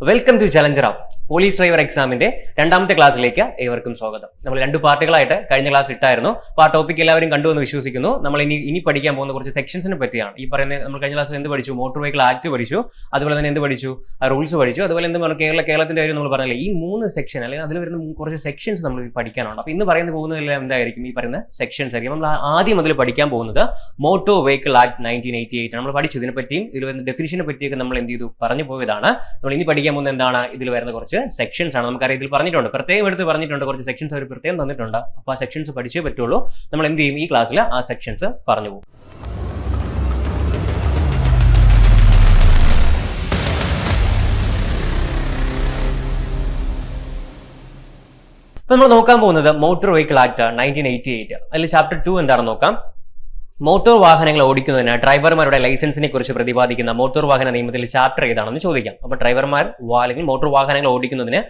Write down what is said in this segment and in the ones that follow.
Welcome to Challenger app. Police driver എക്സാമിന്റെ രണ്ടാമത്തെ ക്ലാസ്സിലേക്ക് ഏവർക്കും സ്വാഗതം. നമ്മൾ രണ്ട് പാർട്ടുകളായിട്ട് കഴിഞ്ഞ ക്ലാസ് ഇട്ടായിരുന്നു. അപ്പോൾ ആ ടോപ്പിക് എല്ലാവരും കണ്ടു എന്ന് വിശ്വസിക്കുന്നു. നമ്മൾ ഇനി പഠിക്കാൻ പോകുന്ന കുറച്ച് സെക്ഷൻസിനെ പറ്റിയാണ്. ഈ പറയുന്ന നമ്മൾ കഴിഞ്ഞ ക്ലാസ്സിൽ എന്ത് പഠിച്ചു? മോട്ടോർ വെഹിക്കിൾ ആക്ട് പഠിച്ചു, അതുപോലെ തന്നെ എന്ത് പഠിച്ചു? റൂൾസ് പഠിച്ചു, അതുപോലെ എന്ത് പറഞ്ഞു? കേരളത്തിന്റെ കാര്യം നമ്മൾ പറഞ്ഞില്ലേ, ഈ 3 സെക്ഷൻ അല്ലെങ്കിൽ അതിൽ വരുന്ന കുറച്ച് സെക്ഷൻസ് നമ്മൾ പഠിക്കാനുണ്ട്. അപ്പോൾ ഇന്ന് പറയുന്നത് പോകുന്നതെല്ലാം എന്തായിരിക്കും? ഈ പറയുന്ന സെക്ഷൻസ് ആയിരിക്കും. നമ്മൾ ആദ്യം മുതൽ പഠിക്കാൻ പോകുന്നത് മോട്ടോർ വെഹിക്കിൾ ആക്ട് 1988 നമ്മൾ പഠിച്ചു. ഇതിനെപ്പറ്റിയും ഇതിൽ വരുന്ന ഡെഫിനിഷനെ പറ്റിയൊക്കെ നമ്മൾ എന്ത് ചെയ്തു? പറഞ്ഞു പോയതാണ്. നമ്മൾ ഇനി പഠിക്കാൻ പോകുന്നത് എന്താണ്? ഇതിൽ വരുന്ന കുറച്ച് സെക്ഷൻസ് ആണ്. നമുക്കറിയാം, ഇതിൽ പറഞ്ഞിട്ടുണ്ട്, പ്രത്യേകം എടുത്ത് പറഞ്ഞിട്ടുണ്ട്, കുറച്ച് സെക്ഷൻസ് അവർ പ്രത്യേകം തന്നിട്ടുണ്ട്. അപ്പോൾ ആ സെക്ഷൻസ് പഠിച്ചേ പറ്റുള്ളൂ. നമ്മൾ എന്ത് ചെയ്യും? ഈ ക്ലാസ്സിൽ ആ സെക്ഷൻസ് പറഞ്ഞു പോകും. നമ്മൾ നോക്കാൻ പോകുന്നത് മോട്ടോർ വെഹിക്കിൾ ആക്ട് 1988. അതിൽ ചാപ്റ്റർ 2 എന്താണെന്ന് നോക്കാം. മോട്ടോർ വാഹനങ്ങൾ ഓടിക്കുന്നതിന് ഡ്രൈവർമാരുടെ ലൈസൻസിനെ കുറിച്ച് പ്രതിപാദിക്കുന്ന മോട്ടോർ വാഹന നിയമത്തിൽ ചാപ്റ്റർ ഏതാണെന്ന് ചോദിക്കാം. അപ്പൊ ഡ്രൈവർമാർ അല്ലെങ്കിൽ മോട്ടോർ വാഹനങ്ങൾ ഓടിക്കുന്നതിന്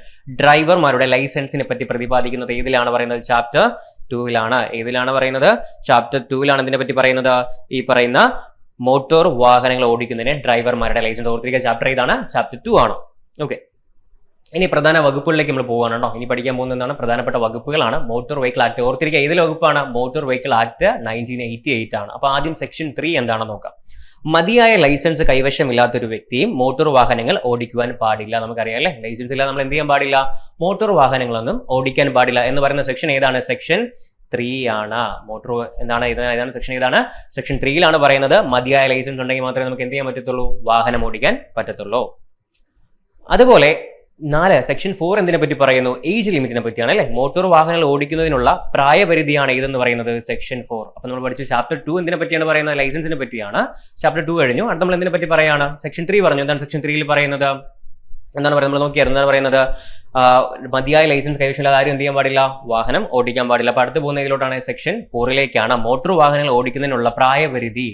ഡ്രൈവർമാരുടെ ലൈസൻസിനെ പറ്റി പ്രതിപാദിക്കുന്നത് ഏതിലാണ് പറയുന്നത്? ചാപ്റ്റർ 2 ഏതിലാണ് പറയുന്നത്? ചാപ്റ്റർ 2 ഇതിനെ പറ്റി പറയുന്നത്. ഈ പറയുന്ന മോട്ടോർ വാഹനങ്ങൾ ഓടിക്കുന്നതിന് ഡ്രൈവർമാരുടെ ലൈസൻസ് ഓർത്തിരിക്കുക. ചാപ്റ്റർ ഏതാണ്? ചാപ്റ്റർ 2 ആണ്. ഓക്കെ, ഇനി പ്രധാന വകുപ്പുകളിലേക്ക് നമ്മൾ പോകാനുണ്ടോ? ഇനി പഠിക്കാൻ പോകുന്ന എന്താണ്? പ്രധാനപ്പെട്ട വകുപ്പുകളാണ്. മോട്ടോർ വെഹിക്കിൾ ആക്ട് ഓർത്തിരിക്കുക. ഏതിലെ വകുപ്പാണ്? മോട്ടോർ വെഹിക്കിൾ ആക്ട് 1988 ആണ്. അപ്പൊ ആദ്യം സെക്ഷൻ 3 എന്താണെന്ന് നോക്കാം. മതിയായ ലൈസൻസ് കൈവശമില്ലാത്തൊരു വ്യക്തിയും മോട്ടോർ വാഹനങ്ങൾ ഓടിക്കുവാൻ പാടില്ല. നമുക്കറിയാം അല്ലെ, ലൈസൻസ് ഇല്ലാതെ നമ്മൾ എന്ത് ചെയ്യാൻ പാടില്ല? മോട്ടോർ വാഹനങ്ങളൊന്നും ഓടിക്കാൻ പാടില്ല എന്ന് പറയുന്ന സെക്ഷൻ ഏതാണ്? സെക്ഷൻ 3 ആണ്. മോട്ടോർ എന്താണ്? ഇതാണ് സെക്ഷൻ ഏതാണ്? സെക്ഷൻ 3 പറയുന്നത് മതിയായ ലൈസൻസ് ഉണ്ടെങ്കിൽ മാത്രമേ നമുക്ക് എന്ത് ചെയ്യാൻ പറ്റത്തുള്ളൂ? വാഹനം ഓടിക്കാൻ പറ്റത്തുള്ളൂ. അതുപോലെ 4 സെക്ഷൻ 4 എന്തിനെ പറ്റി പറയുന്നു? ഏജ് ലിമിറ്റിനെ പറ്റിയാണ് അല്ലെ. മോട്ടോർ വാഹനങ്ങൾ ഓടിക്കുന്നതിനുള്ള പ്രായപരിധിയാണ് ഇതെന്ന് പറയുന്നത് സെക്ഷൻ 4. അപ്പൊ നമ്മൾ പഠിച്ചു ചാപ്റ്റർ 2 എന്തിനെ പറ്റിയാണ് പറയുന്നത്? ലൈസൻസിനെ പറ്റിയാണ്. ചാപ്റ്റർ 2 കഴിഞ്ഞു. അടുത്ത നമ്മൾ എന്തിനെ പറ്റി പറയാണ്? സെക്ഷൻ 3 പറഞ്ഞു. എന്താണ് സെക്ഷൻ 3 പറയുന്നത്? എന്താണ് പറയുന്നത്? നമ്മൾ നോക്കിയായിരുന്നു. എന്താണ് പറയുന്നത്? മതിയായ ലൈസൻസ് കൈവശമില്ലാതെ ആരും എന്ത് ചെയ്യാൻ പാടില്ല? വാഹനം ഓടിക്കാൻ പാടില്ല. അപ്പൊ അടുത്ത് പോകുന്ന ഇതിലോട്ടാണ് സെക്ഷൻ 4 മോട്ടോർ വാഹനങ്ങൾ ഓടിക്കുന്നതിനുള്ള പ്രായപരിധി.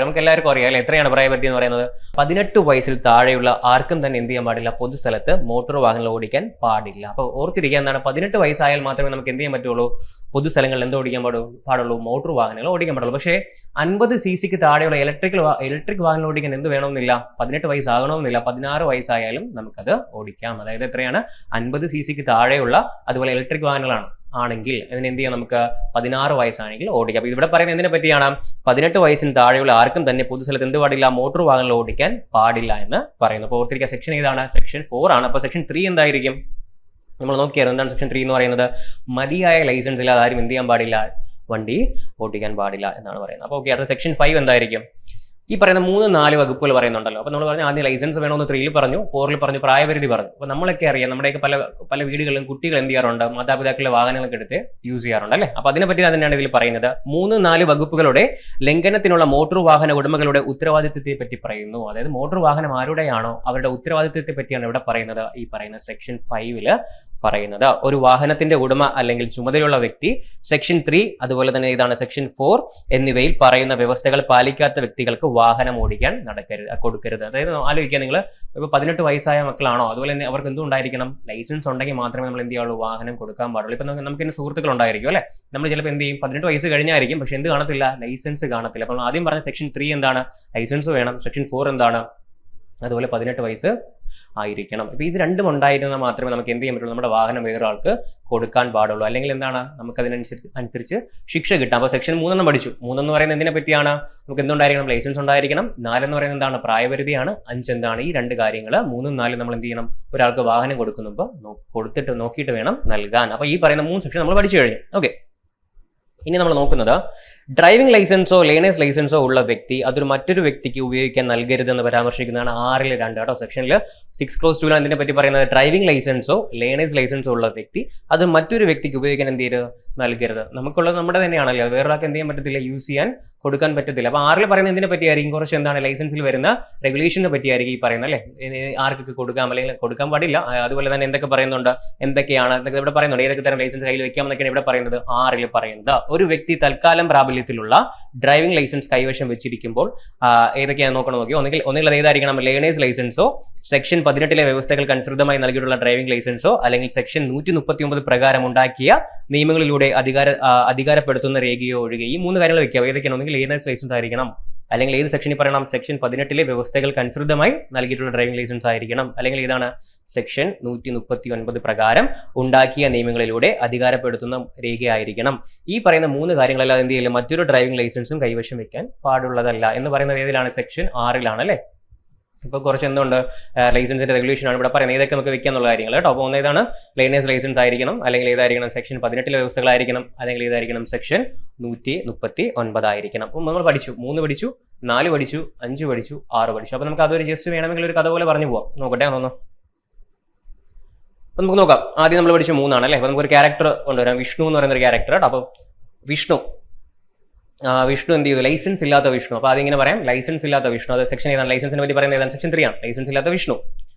നമുക്ക് എല്ലാവർക്കും അറിയാം അല്ലെ, എത്രയാണ് പ്രായപരിധി എന്ന് പറയുന്നത്? 18 വയസ്സിൽ താഴെയുള്ള ആർക്കും തന്നെ എന്ത് ചെയ്യാൻ പാടില്ല? പൊതുസ്ഥലത്ത് മോട്ടോർ വാഹനങ്ങൾ ഓടിക്കാൻ പാടില്ല. അപ്പൊ ഓർത്തിരിക്കുക, എന്താണ്? 18 വയസ്സായാൽ മാത്രമേ നമുക്ക് എന്ത് ചെയ്യാൻ പറ്റുള്ളൂ? പൊതുസ്ഥലങ്ങളിൽ എന്ത് ഓടിക്കാൻ പാടുള്ളൂ? മോട്ടോർ വാഹനങ്ങൾ ഓടിക്കാൻ പാടുള്ളൂ. പക്ഷേ 50 cc താഴെയുള്ള ഇലക്ട്രിക് വാഹനം ഓടിക്കാൻ എന്ത് വേണമെന്നില്ല? 18 വയസ്സാകണമെന്നില്ല. 16 വയസ്സായാലും നമുക്കത് ഓടിക്കാം. അതായത് എത്രയാണ്? 50 cc താഴെയുള്ള അതുപോലെ ഇലക്ട്രിക് വാഹനങ്ങളാണ് ആണെങ്കിൽ അതിന് എന്ത് ചെയ്യാം? നമുക്ക് 16 വയസ്സാണെങ്കിൽ ഓടിക്കാം. അപ്പൊ ഇവിടെ പറയുന്നത് എന്തിനെ പറ്റിയാണ്? 18 വയസ്സിന് താഴെയുള്ള ആർക്കും തന്നെ പൊതുസ്ഥലത്ത് എന്ത് പാടില്ല? മോട്ടോർ വാഹനങ്ങൾ ഓടിക്കാൻ പാടില്ല എന്ന് പറയുന്നു. അപ്പോൾ ഓർത്തിരിക്കുക, സെക്ഷൻ ഏതാണ്? സെക്ഷൻ 4 ആണ്. അപ്പൊ സെക്ഷൻ 3 എന്തായിരിക്കും? നമ്മൾ നോക്കിയായിരുന്നു. എന്താണ് സെക്ഷൻ 3 എന്ന് പറയുന്നത്? മതിയായ ലൈസൻസ് ഇല്ലാതെ ആരും എന്ത് ചെയ്യാൻ പാടില്ല? വണ്ടി ഓടിക്കാൻ പാടില്ല എന്നാണ് പറയുന്നത്. അപ്പോൾ ഓക്കെ, അടുത്ത സെക്ഷൻ 5 എന്തായിരിക്കും? ഈ പറയുന്ന 3-4 വകുപ്പുകൾ പറയുന്നുണ്ടല്ലോ. അപ്പൊ നമ്മൾ പറഞ്ഞു ആദ്യം ലൈസൻസ് വേണമെന്ന് 3 പറഞ്ഞു, 4 പറഞ്ഞു, പ്രായപരിധി പറഞ്ഞു. അപ്പൊ നമ്മളൊക്കെ അറിയാം, നമ്മുടെയൊക്കെ പല വീടുകളിലും കുട്ടികൾ എന്ത് ചെയ്യാറുണ്ട്? മാതാപിതാക്കളുടെ വാഹനങ്ങളൊക്കെ എടുത്ത് യൂസ് ചെയ്യാറുണ്ട് അല്ലെ. അപ്പൊ അതിനെപ്പറ്റി തന്നെയാണ് ഇതിൽ പറയുന്നത്. 3-4 വകുപ്പുകളുടെ ലംഘനത്തിനുള്ള മോട്ടോർ വാഹന ഉടമകളുടെ ഉത്തരവാദിത്വത്തെ പറ്റി പറയുന്നു. അതായത് മോട്ടോർ വാഹനം ആരുടെയാണോ അവരുടെ ഉത്തരവാദിത്വത്തെ പറ്റിയാണ് ഇവിടെ പറയുന്നത്. ഈ പറയുന്ന സെക്ഷൻ 5 പറയുന്നത് ഒരു വാഹനത്തിന്റെ ഉടമ അല്ലെങ്കിൽ ചുമതലയുള്ള വ്യക്തി, സെക്ഷൻ 3 അതുപോലെ തന്നെ ഇതാണ് സെക്ഷൻ 4 എന്നിവയിൽ പറയുന്ന വ്യവസ്ഥകൾ പാലിക്കാത്ത വ്യക്തികൾക്ക് വാഹനം ഓടിക്കാൻ കൊടുക്കരുത്. അതായത് ആലോചിക്കുക, നിങ്ങൾ ഇപ്പൊ 18 വയസ്സായ മക്കളാണോ, അതുപോലെ തന്നെ അവർക്ക് എന്തും ഉണ്ടായിരിക്കണം? ലൈസൻസ് ഉണ്ടെങ്കിൽ മാത്രമേ നമ്മൾ എന്ത് ചെയ്യുള്ളൂ? വാഹനം കൊടുക്കാൻ പാടുള്ളൂ. ഇപ്പൊ നമുക്ക് ഇന്ന് സുഹൃത്തുക്കൾ ഉണ്ടായിരിക്കും അല്ലെ. നമ്മൾ ചിലപ്പോൾ എന്ത് ചെയ്യും? 18 വയസ്സ് കഴിഞ്ഞായിരിക്കും, പക്ഷെ എന്ത് കാണത്തില്ല? ലൈസൻസ് കാണത്തില്ല. അപ്പോൾ ആദ്യം പറഞ്ഞ സെക്ഷൻ 3 എന്താണ്? ലൈസൻസ് വേണം. സെക്ഷൻ 4 എന്താണ്? അതുപോലെ 18 വയസ്സ് ആയിരിക്കണം. ഇപ്പൊ ഇത് രണ്ടും ഉണ്ടായിരുന്നാൽ മാത്രമേ നമുക്ക് എന്ത് ചെയ്യാൻ പറ്റുള്ളൂ? നമ്മുടെ വാഹനം വേറൊരാൾക്ക് കൊടുക്കാൻ പാടുള്ളൂ. അല്ലെങ്കിൽ എന്താണ്? നമുക്ക് അതിനനുസരിച്ച് ശിക്ഷ കിട്ടാം. അപ്പൊ സെക്ഷൻ 3 പഠിച്ചു. 3 എന്ന് പറയുന്നത് എന്തിനെ പറ്റിയാണ്? നമുക്ക് എന്തുണ്ടായിരിക്കണം? ലൈസൻസ് ഉണ്ടായിരിക്കണം. 4 എന്ന് പറയുന്നത് എന്താണ്? പ്രായപരിധിയാണ്. 5 എന്താണ്? ഈ 2 കാര്യങ്ങൾ 3ഉം 4ഉം നമ്മൾ എന്ത് ചെയ്യണം? ഒരാൾക്ക് വാഹനം കൊടുക്കുമ്പോൾ നോക്കിയിട്ട് വേണം നൽകാൻ. അപ്പൊ ഈ പറയുന്ന 3 സെക്ഷൻ നമ്മൾ പഠിച്ചു കഴിഞ്ഞു. ഓക്കെ, ഇനി നമ്മൾ നോക്കുന്നത് ഡ്രൈവിംഗ് ലൈസൻസോ ലേണേഴ്സ് ലൈസൻസോ ഉള്ള വ്യക്തി അതൊരു മറ്റൊരു വ്യക്തിക്ക് ഉപയോഗിക്കാൻ നൽകരുതെന്ന് പരാമർശിക്കുന്നതാണ് 6-2 കേട്ടോ. സെക്ഷനിൽ 6(2) അതിനെ പറ്റി പറയുന്നത് ഡ്രൈവിംഗ് ലൈസൻസോ ലേണേഴ്സ് ലൈസൻസോ ഉള്ള വ്യക്തി അത് മറ്റൊരു വ്യക്തിക്ക് ഉപയോഗിക്കാൻ എന്ത് ചെയ്യരുത്? നൽകരുത്. നമുക്കുള്ളത് നമ്മുടെ തന്നെയാണല്ലോ, വേറൊരാൾക്ക് എന്ത് ചെയ്യാൻ പറ്റത്തില്ല? യൂസ് ചെയ്യാൻ കൊടുക്കാൻ പറ്റത്തില്ല. അപ്പൊ 6 പറയുന്നത് എന്തിനെ പറ്റിയായിരിക്കും? കുറച്ച് എന്താണ്? ലൈസൻസിൽ വരുന്ന റെഗുലേഷനെ പറ്റിയായിരിക്കും ഈ പറയുന്നത് അല്ലെ. ആർക്കൊക്കെ കൊടുക്കാം അല്ലെങ്കിൽ കൊടുക്കാൻ പാടില്ല. അതുപോലെ തന്നെ എന്തൊക്കെ പറയുന്നുണ്ട്? എന്തൊക്കെയാണ് ഇവിടെ പറയുന്നുണ്ട്? ഏതൊക്കെ തരം ലൈസൻസ് കയ്യിൽ വെക്കാം എന്നൊക്കെയാണ് ഇവിടെ പറയുന്നത്. 6 പറയുന്നത് ഒരു വ്യക്തി തൽക്കാലം പ്രാബല്യത്തിലുള്ള ഡ്രൈവിംഗ് ലൈസൻസ് കൈവശം വെച്ചിരിക്കുമ്പോൾ ഏതൊക്കെയാണ് നോക്കിയോ. ഒന്നുകിൽ അത് ഏതായിരിക്കണം? ലേണേഴ്സ് ലൈസൻസോ, സെക്ഷൻ 18 വ്യവസ്ഥകൾക്ക് അനുസൃതമായി നൽകിയിട്ടുള്ള ഡ്രൈവിംഗ് ലൈസൻസോ, അല്ലെങ്കിൽ സെക്ഷൻ 139 പ്രകാരം ഉണ്ടാക്കിയ നിയമങ്ങളിലൂടെ അധികാരപ്പെടുത്തുന്ന രേഖയോ ഒഴികെ. ഈ 3 കാര്യങ്ങൾ വെക്കുക. ഏതൊക്കെയാണ്? ഒന്നുകിൽ ലേണേഴ്സ് ലൈസൻസ് ആയിരിക്കണം, അല്ലെങ്കിൽ ഏത് സെക്ഷനിൽ പറയണം? സെക്ഷൻ 18 വ്യവസ്ഥകൾക്ക് അനുസൃതമായി നൽകിയിട്ടുള്ള ഡ്രൈവിംഗ് ലൈസൻസ് ആയിരിക്കണം, അല്ലെങ്കിൽ ഏതാണ്? സെക്ഷൻ 139 പ്രകാരം ഉണ്ടാക്കിയ നിയമങ്ങളിലൂടെ അധികാരപ്പെടുത്തുന്ന രേഖയായിരിക്കണം. ഈ പറയുന്ന 3 കാര്യങ്ങളെല്ലാം എന്ത് ചെയ്യില്ല, മറ്റൊരു ഡ്രൈവിംഗ് ലൈസൻസും കൈവശം വെക്കാൻ പാടുള്ളതല്ല എന്ന് പറയുന്നത് ഏതിലാണ്? സെക്ഷൻ 6 അല്ലേ. ഇപ്പോൾ കുറച്ച് എന്തുണ്ട്, ലൈസൻസിന്റെ റെഗുലേഷൻ ആണ് ഇവിടെ പറയുന്നത്. ഏതൊക്കെ നമുക്ക് വെക്കാന്നുള്ള കാര്യങ്ങൾ കേട്ടോ. അപ്പോൾ ഒന്നേതാണ് ലേണേഴ്സ് ലൈസൻസ് ആയിരിക്കണം, അല്ലെങ്കിൽ ഏതായിരിക്കണം സെക്ഷൻ 18 വ്യവസ്ഥകളായിരിക്കണം, അല്ലെങ്കിൽ ഏതായിരിക്കണം സെക്ഷൻ 139 ആയിരിക്കണം. അപ്പോൾ നമ്മൾ പഠിച്ചു 3 പഠിച്ചു, 4 പഠിച്ചു, 5 പഠിച്ചു, 6 പഠിച്ചു. അപ്പോൾ നമുക്ക് അതൊരു ജസ്റ്റ് വേണമെങ്കിൽ ഒരു കഥ പോലെ പറഞ്ഞു പോവാം. നോക്കട്ടെ ഒന്ന്. അപ്പോൾ നമുക്ക് നോക്കാം. ആദ്യം നമ്മൾ പഠിച്ചു 3 ആണ് അല്ലേ. അപ്പോൾ നമുക്കൊരു ക്യാരക്ടർ കൊണ്ടുവരാം, വിഷ്ണു എന്ന് പറയുന്ന ഒരു ക്യാരക്ടർ കേട്ടോ. അപ്പോൾ വിഷ്ണു എന്ത് ചെയ്തു? ലൈസൻസ് ഇല്ലാത്ത വിഷ്ണു. അപ്പോൾ അതിങ്ങനെ പറയാം, ലൈസൻസ് ഇല്ലാത്ത വിഷ്ണു. അത് സെക്ഷൻ ഏതാണ്? ലൈസൻസിനെ പറ്റി പറയുന്നത് ഏതാണ്? സെക്ഷൻ 3 ആണ്, ലൈസൻസ് ഇല്ലാത്ത വിഷ്ണു.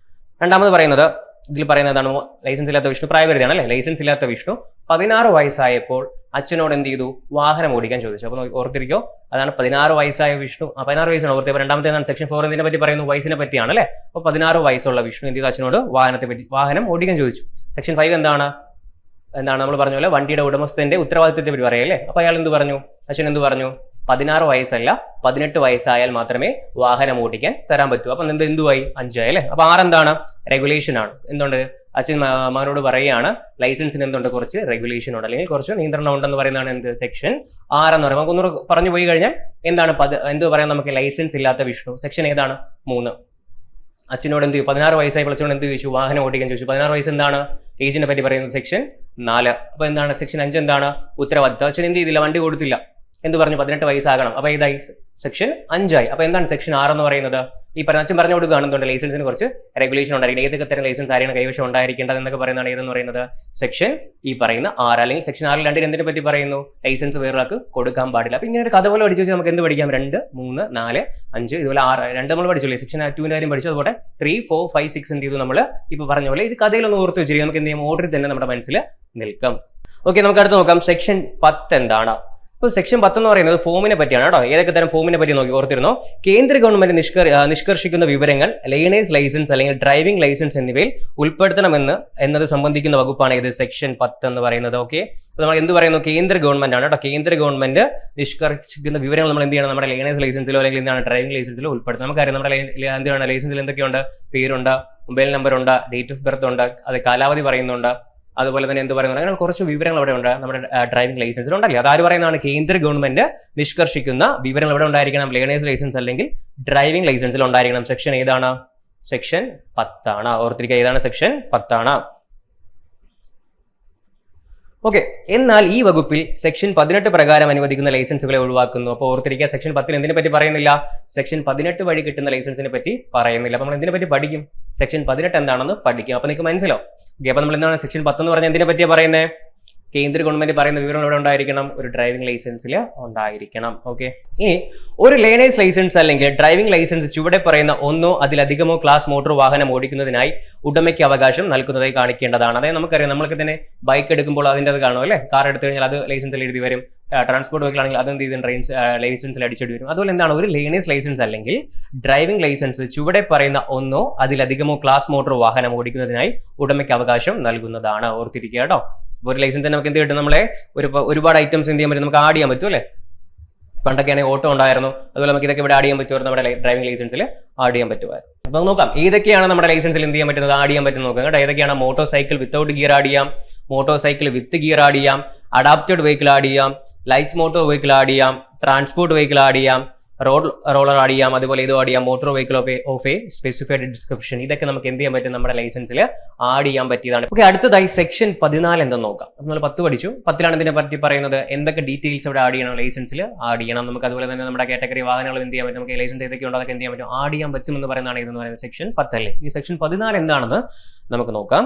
രണ്ടാമത് പറയുന്നത്, ഇതിൽ പറയുന്നത് എന്താണ്? ലൈസൻസ് ഇല്ലാത്ത വിഷ്ണു പ്രായപരിധിയാണ് അല്ലേ. ലൈസൻസ് ഇല്ലാത്ത വിഷ്ണു 16 വയസ്സായപ്പോൾ അച്ഛനോട് എന്ത് ചെയ്തു? വാഹനം ഓടിക്കാൻ ചോദിച്ചു. അപ്പോൾ ഓർത്തിരിക്കോ, അതാണ് 16 വയസ്സായ വിഷ്ണു. 16 വയസ്സാണ് ഓർത്തിയപ്പോൾ. രണ്ടാമത്തെ എന്താണ്? സെക്ഷൻ 4 എന്തിനെ പറ്റി പറയുന്നു? വയസ്സിനെ പറ്റിയാണ് അല്ലേ. അപ്പോൾ 16 വയസ്സുള്ള വിഷ്ണു എന്ത് ചെയ്തു? അച്ഛനോട് വാഹനം ഓടിക്കാൻ ചോദിച്ചു. സെക്ഷൻ 5 എന്താണ് നമ്മൾ പറഞ്ഞ പോലെ വണ്ടിയുടെ ഉടമസ്ഥന്റെ ഉത്തരവാദിത്തത്തെ പറ്റി പറയല്ലേ. അപ്പൊ അയാൾ എന്ത് പറഞ്ഞു? അച്ഛൻ എന്ത് പറഞ്ഞു? 16 വയസ്സല്ല 18 വയസ്സായാൽ മാത്രമേ വാഹനം ഓടിക്കാൻ തരാൻ പറ്റൂ. അപ്പൊ എന്തുവായി? 5 ആയി അല്ലേ. അപ്പൊ 6 എന്താണ്? റെഗുലേഷൻ ആണ്. എന്തുണ്ട്? അച്ഛൻ മകനോട് പറയുകയാണ് ലൈസൻസിന് എന്തുണ്ട്? കുറച്ച് റെഗുലേഷൻ ഉണ്ട്, അല്ലെങ്കിൽ കുറച്ച് നിയന്ത്രണം ഉണ്ടെന്ന് പറയുന്നതാണ് എന്ത്? സെക്ഷൻ 6 എന്ന് പറയുമ്പോൾ നമുക്കൊന്ന് പറഞ്ഞു പോയി കഴിഞ്ഞാൽ എന്താണ് എന്ത് പറയാം നമുക്ക്? ലൈസൻസ് ഇല്ലാത്ത വിഷ്ണു. സെക്ഷൻ ഏതാണ്? 3. അച്ഛനോട് എന്ത് ചെയ്യും? 16 വയസ്സായി അച്ഛനോട് എന്ത് ചോദിച്ചു? വാഹനം ഓടിക്കാൻ ചോദിച്ചു. 16 വയസ്സ് എന്താണ്? ഏജിനെ പറ്റി പറയുന്നത് സെക്ഷൻ 4. അപ്പൊ എന്താണ്? സെക്ഷൻ 5 എന്താണ്? ഉത്തരവാദിത്തം. അച്ഛൻ എന്ത് ചെയ്തില്ല? വണ്ടി കൊടുത്തില്ല. എന്ത് പറഞ്ഞു? 18 വയസ്സാകണം. അപ്പൊ ഇതായി സെക്ഷൻ 5 ആയി. അപ്പൊ എന്താണ് സെക്ഷൻ 6 എന്ന് പറയുന്നത്? ഈ പറഞ്ഞ അച്ഛൻ പറഞ്ഞു കൊടുക്കുകയാണെന്നുണ്ട് ലൈസൻസിന് കുറച്ച് റെഗുലേഷൻ ഉണ്ടായിരിക്കണം, ഏതൊക്കെ തരം ലൈസൻസ് ആരെയാണ് കൈവശം ഉണ്ടായിരിക്കേണ്ടത് എന്നൊക്കെ പറയുന്നതാണ് ഏതെന്ന് പറയുന്നത്? സെക്ഷൻ ഈ പറയുന്ന 6. അല്ലെങ്കിൽ സെക്ഷൻ 6 2 എന്തിനെ പറ്റി പറയുന്നു? ലൈസൻസ് വേറൊരാൾക്ക് കൊടുക്കാൻ പാടില്ല. അപ്പൊ ഇങ്ങനെ ഒരു കഥ പോലെ പഠിച്ചു വെച്ചാൽ നമുക്ക് എന്ത് പഠിക്കാം? 2, 3, 4, 5 ഇതുപോലെ 6 2 നമ്മൾ പഠിച്ചില്ലേ. സെക്ഷൻ 2 കാര്യം പഠിച്ചു. അതുപോലെ 3, 4, 5, 6 എന്ത് ചെയ്തു? നമ്മൾ ഇപ്പൊ പറഞ്ഞ പോലെ ഇത് കഥയിലൊന്ന് ഓർത്ത് വെച്ചിരിക്കും. നമുക്ക് എന്ത് ചെയ്യാം? ഓർഡറിൽ തന്നെ നമ്മുടെ മനസ്സിൽ നിൽക്കാം. ഓക്കെ, നമുക്ക് അടുത്ത് നോക്കാം. സെക്ഷൻ 10 എന്താണ്? ഇപ്പോൾ സെക്ഷൻ 10 എന്ന് പറയുന്നത് ഫോമിനെ പറ്റിയാണ് കേട്ടോ. ഏതൊക്കെ തരം ഫോമിനെ പറ്റി നോക്കി ഓർത്തിരുന്നോ? കേന്ദ്ര ഗവൺമെന്റ് നിഷ്കർഷിക്കുന്ന വിവരങ്ങൾ ലേണേഴ്സ് ലൈസൻസ് അല്ലെങ്കിൽ ഡ്രൈവിംഗ് ലൈസൻസ് എന്നിവയിൽ എന്നത് സംബന്ധിക്കുന്ന വകുപ്പാണ് ഇത് സെക്ഷൻ 10 എന്ന് പറയുന്നത്. ഓക്കെ, അപ്പോൾ നമ്മൾ എന്ത് പറയുന്നു? കേന്ദ്ര ഗവൺമെന്റ് ആണ് കേട്ടോ. കേന്ദ്ര ഗവൺമെന്റ് നിഷ്കർഷിക്കുന്ന വിവരങ്ങൾ നമ്മൾ എന്ത് ചെയ്യണം? നമ്മുടെ ലേണേഴ്സ് ലൈസൻസിലോ അല്ലെങ്കിൽ എന്താണ് ഡ്രൈവിംഗ് ലൈസൻസിലോ ഉൾപ്പെടുത്തണം. നമുക്കറിയാം നമ്മുടെ എന്താണ് ലൈസൻസിൽ എന്തൊക്കെയുണ്ട്? പേരുണ്ട്, മൊബൈൽ നമ്പർ ഉണ്ട്, ഡേറ്റ് ഓഫ് ബർത്ത് ഉണ്ട്, അത് കാലാവധി പറയുന്നുണ്ട്, അതുപോലെ തന്നെ എന്ത് പറയുന്നത്, അങ്ങനെ കുറച്ച് വിവരങ്ങൾ അവിടെ ഉണ്ട് നമ്മുടെ ഡ്രൈവിംഗ് ലൈസൻസിൽ ഉണ്ടല്ലേ. അതാര് പറയുന്നതാണ്? കേന്ദ്ര ഗവൺമെന്റ് നിഷ്കർഷിക്കുന്ന വിവരങ്ങൾ എവിടെ ഉണ്ടായിരിക്കണം? ലേണേഴ്സ് ലൈസൻസ് അല്ലെങ്കിൽ ഡ്രൈവിംഗ് ലൈസൻസിൽ ഉണ്ടായിരിക്കണം. സെക്ഷൻ ഏതാണ്? സെക്ഷൻ 10 ആണ്. ഓർത്തിരിക്കുക, ഏതാണ്? സെക്ഷൻ 10 ആണ്. ഓക്കെ, എന്നാൽ ഈ വകുപ്പിൽ സെക്ഷൻ 18 പ്രകാരം അനുവദിക്കുന്ന ലൈസൻസുകളെ ഒഴിവാക്കുന്നു. അപ്പോൾ ഓർത്തിരിക്കുക, സെക്ഷൻ 10 എന്തിനെ പറ്റി പറയുന്നില്ല? സെക്ഷൻ 18 വഴി കിട്ടുന്ന ലൈസൻസിനെ പറ്റി പറയുന്നില്ല. അപ്പൊ നമ്മൾ എന്തിനെ പറ്റി പഠിക്കും? സെക്ഷൻ 18 എന്താണെന്ന് പഠിക്കും. അപ്പൊ നിങ്ങൾക്ക് മനസ്സിലാവും. ഓക്കെ, അപ്പൊ നമ്മൾ എന്താണ് സെക്ഷൻ 10 എന്ന് പറഞ്ഞാൽ എന്തിനെ പറ്റിയാ പറയുന്നത്? കേന്ദ്ര ഗവൺമെന്റ് പറയുന്ന വിവരം എവിടെ ഉണ്ടായിരിക്കണം? ഒരു ഡ്രൈവിംഗ് ലൈസൻസിൽ ഉണ്ടായിരിക്കണം. ഓക്കെ, ഇനി ഒരു ലേണേഴ്സ് ലൈസൻസ് അല്ലെങ്കിൽ ഡ്രൈവിംഗ് ലൈസൻസ് ചുവടെ പറയുന്ന ഒന്നോ അതിലധികമോ ക്ലാസ് മോട്ടോർ വാഹനം ഓടിക്കുന്നതിനായി ഉടമയ്ക്ക് അവകാശം നൽകുന്നതായി കാണിക്കേണ്ടതാണ്. അതായത് നമുക്കറിയാം, നമ്മൾക്ക് തന്നെ ബൈക്ക് എടുക്കുമ്പോൾ അതിൻ്റെ അത് കാണും അല്ലേ. കാർ എടുത്തു കഴിഞ്ഞാൽ അത് ലൈസൻസിൽ എഴുതി വരും. ട്രാൻസ്പോർട്ട് വെഹിക്കിൾ ആണെങ്കിൽ അതെന്ത് ചെയ്ത് ലൈസൻസിൽ അടിച്ചെടി വരും. അതുപോലെ എന്താണ് ഒരു ലേണേഴ്സ് ലൈസൻസ് അല്ലെങ്കിൽ ഡ്രൈവിംഗ് ലൈസൻസ് ചുവടെ പറയുന്ന ഒന്നോ അതിലധികമോ ക്ലാസ് മോട്ടോർ വാഹനം ഓടിക്കുന്നതിനായി ഉടമയ്ക്ക് അവകാശം നൽകുന്നതാണ്. ഓർത്തിരിക്കുക കേട്ടോ. ഒരു ലൈസൻസ് നമുക്ക് എന്ത് കിട്ടും? നമ്മളെ ഒരുപാട് ഐറ്റംസ് എന്ത് ചെയ്യാൻ പറ്റും? നമുക്ക് ആഡ് ചെയ്യാൻ പറ്റും അല്ലേ. പണ്ടൊക്കെയാണെങ്കിൽ ഓട്ടോ ഉണ്ടായിരുന്നു, അതുപോലെ നമുക്ക് ഇതൊക്കെ ഇവിടെ ആഡ് ചെയ്യാൻ പറ്റുമായിരുന്നു. നമ്മുടെ ഡ്രൈവിംഗ് ലൈസൻസിൽ ആഡ് ചെയ്യാൻ പറ്റുമായിരുന്നു. അപ്പൊ നോക്കാം ഏതൊക്കെയാണ് നമ്മുടെ ലൈസൻസിൽ എന്ത് ചെയ്യാൻ പറ്റുന്നത്, ആഡ് ചെയ്യാൻ പറ്റുന്നത് നോക്കാം കേട്ടോ. ഏതൊക്കെയാണ്? Motor cycle without gear add ചെയ്യാം, motor cycle with gear add ചെയ്യാം, അഡാപ്റ്റഡ് വെഹിക്കിൾ ആഡ് ചെയ്യാം, ലൈറ്റ് മോട്ടോർ വെഹിക്കിൾ ആഡ് ചെയ്യാം, ട്രാൻസ്പോർട്ട് വെഹിക്കിൾ ആഡ് ചെയ്യാം, റോളർ ആഡ് ചെയ്യാം, അതുപോലെ ഇത് ആഡ് ചെയ്യാം, motor vehicle of a specified description. ഇതൊക്കെ നമുക്ക് എന്ത് ചെയ്യാൻ പറ്റും? നമ്മുടെ ലൈസൻസിൽ ആഡ് ചെയ്യാൻ പറ്റിയതാണ്. ഓക്കെ, അടുത്തതായി സെക്ഷൻ 14 എന്തെന്ന് നോക്കാം. നമ്മൾ 10 പഠിച്ചു. 10 ഇതിനെ പറ്റി പറയുന്നത് എന്തൊക്കെ ഡീറ്റെയിൽസ് ഇവിടെ ആഡ് ചെയ്യണം? ലൈസൻസിൽ ആഡ് ചെയ്യണം. നമുക്ക് അതുപോലെ തന്നെ നമ്മുടെ കാറ്റഗറി വാഹനങ്ങൾ എന്ത് ചെയ്യാൻ പറ്റും? നമുക്ക് ലൈസൻസ് ഏതൊക്കെ ഉണ്ടോ അതൊക്കെ എന്ത് ചെയ്യാൻ പറ്റും? ആഡ് ചെയ്യാൻ പറ്റും എന്ന് പറയുന്നതാണ് ഇതെന്ന് പറയുന്നത് സെക്ഷൻ 10 അല്ലേ. ഈ സെക്ഷൻ 14 എന്താണെന്ന് നമുക്ക് നോക്കാം.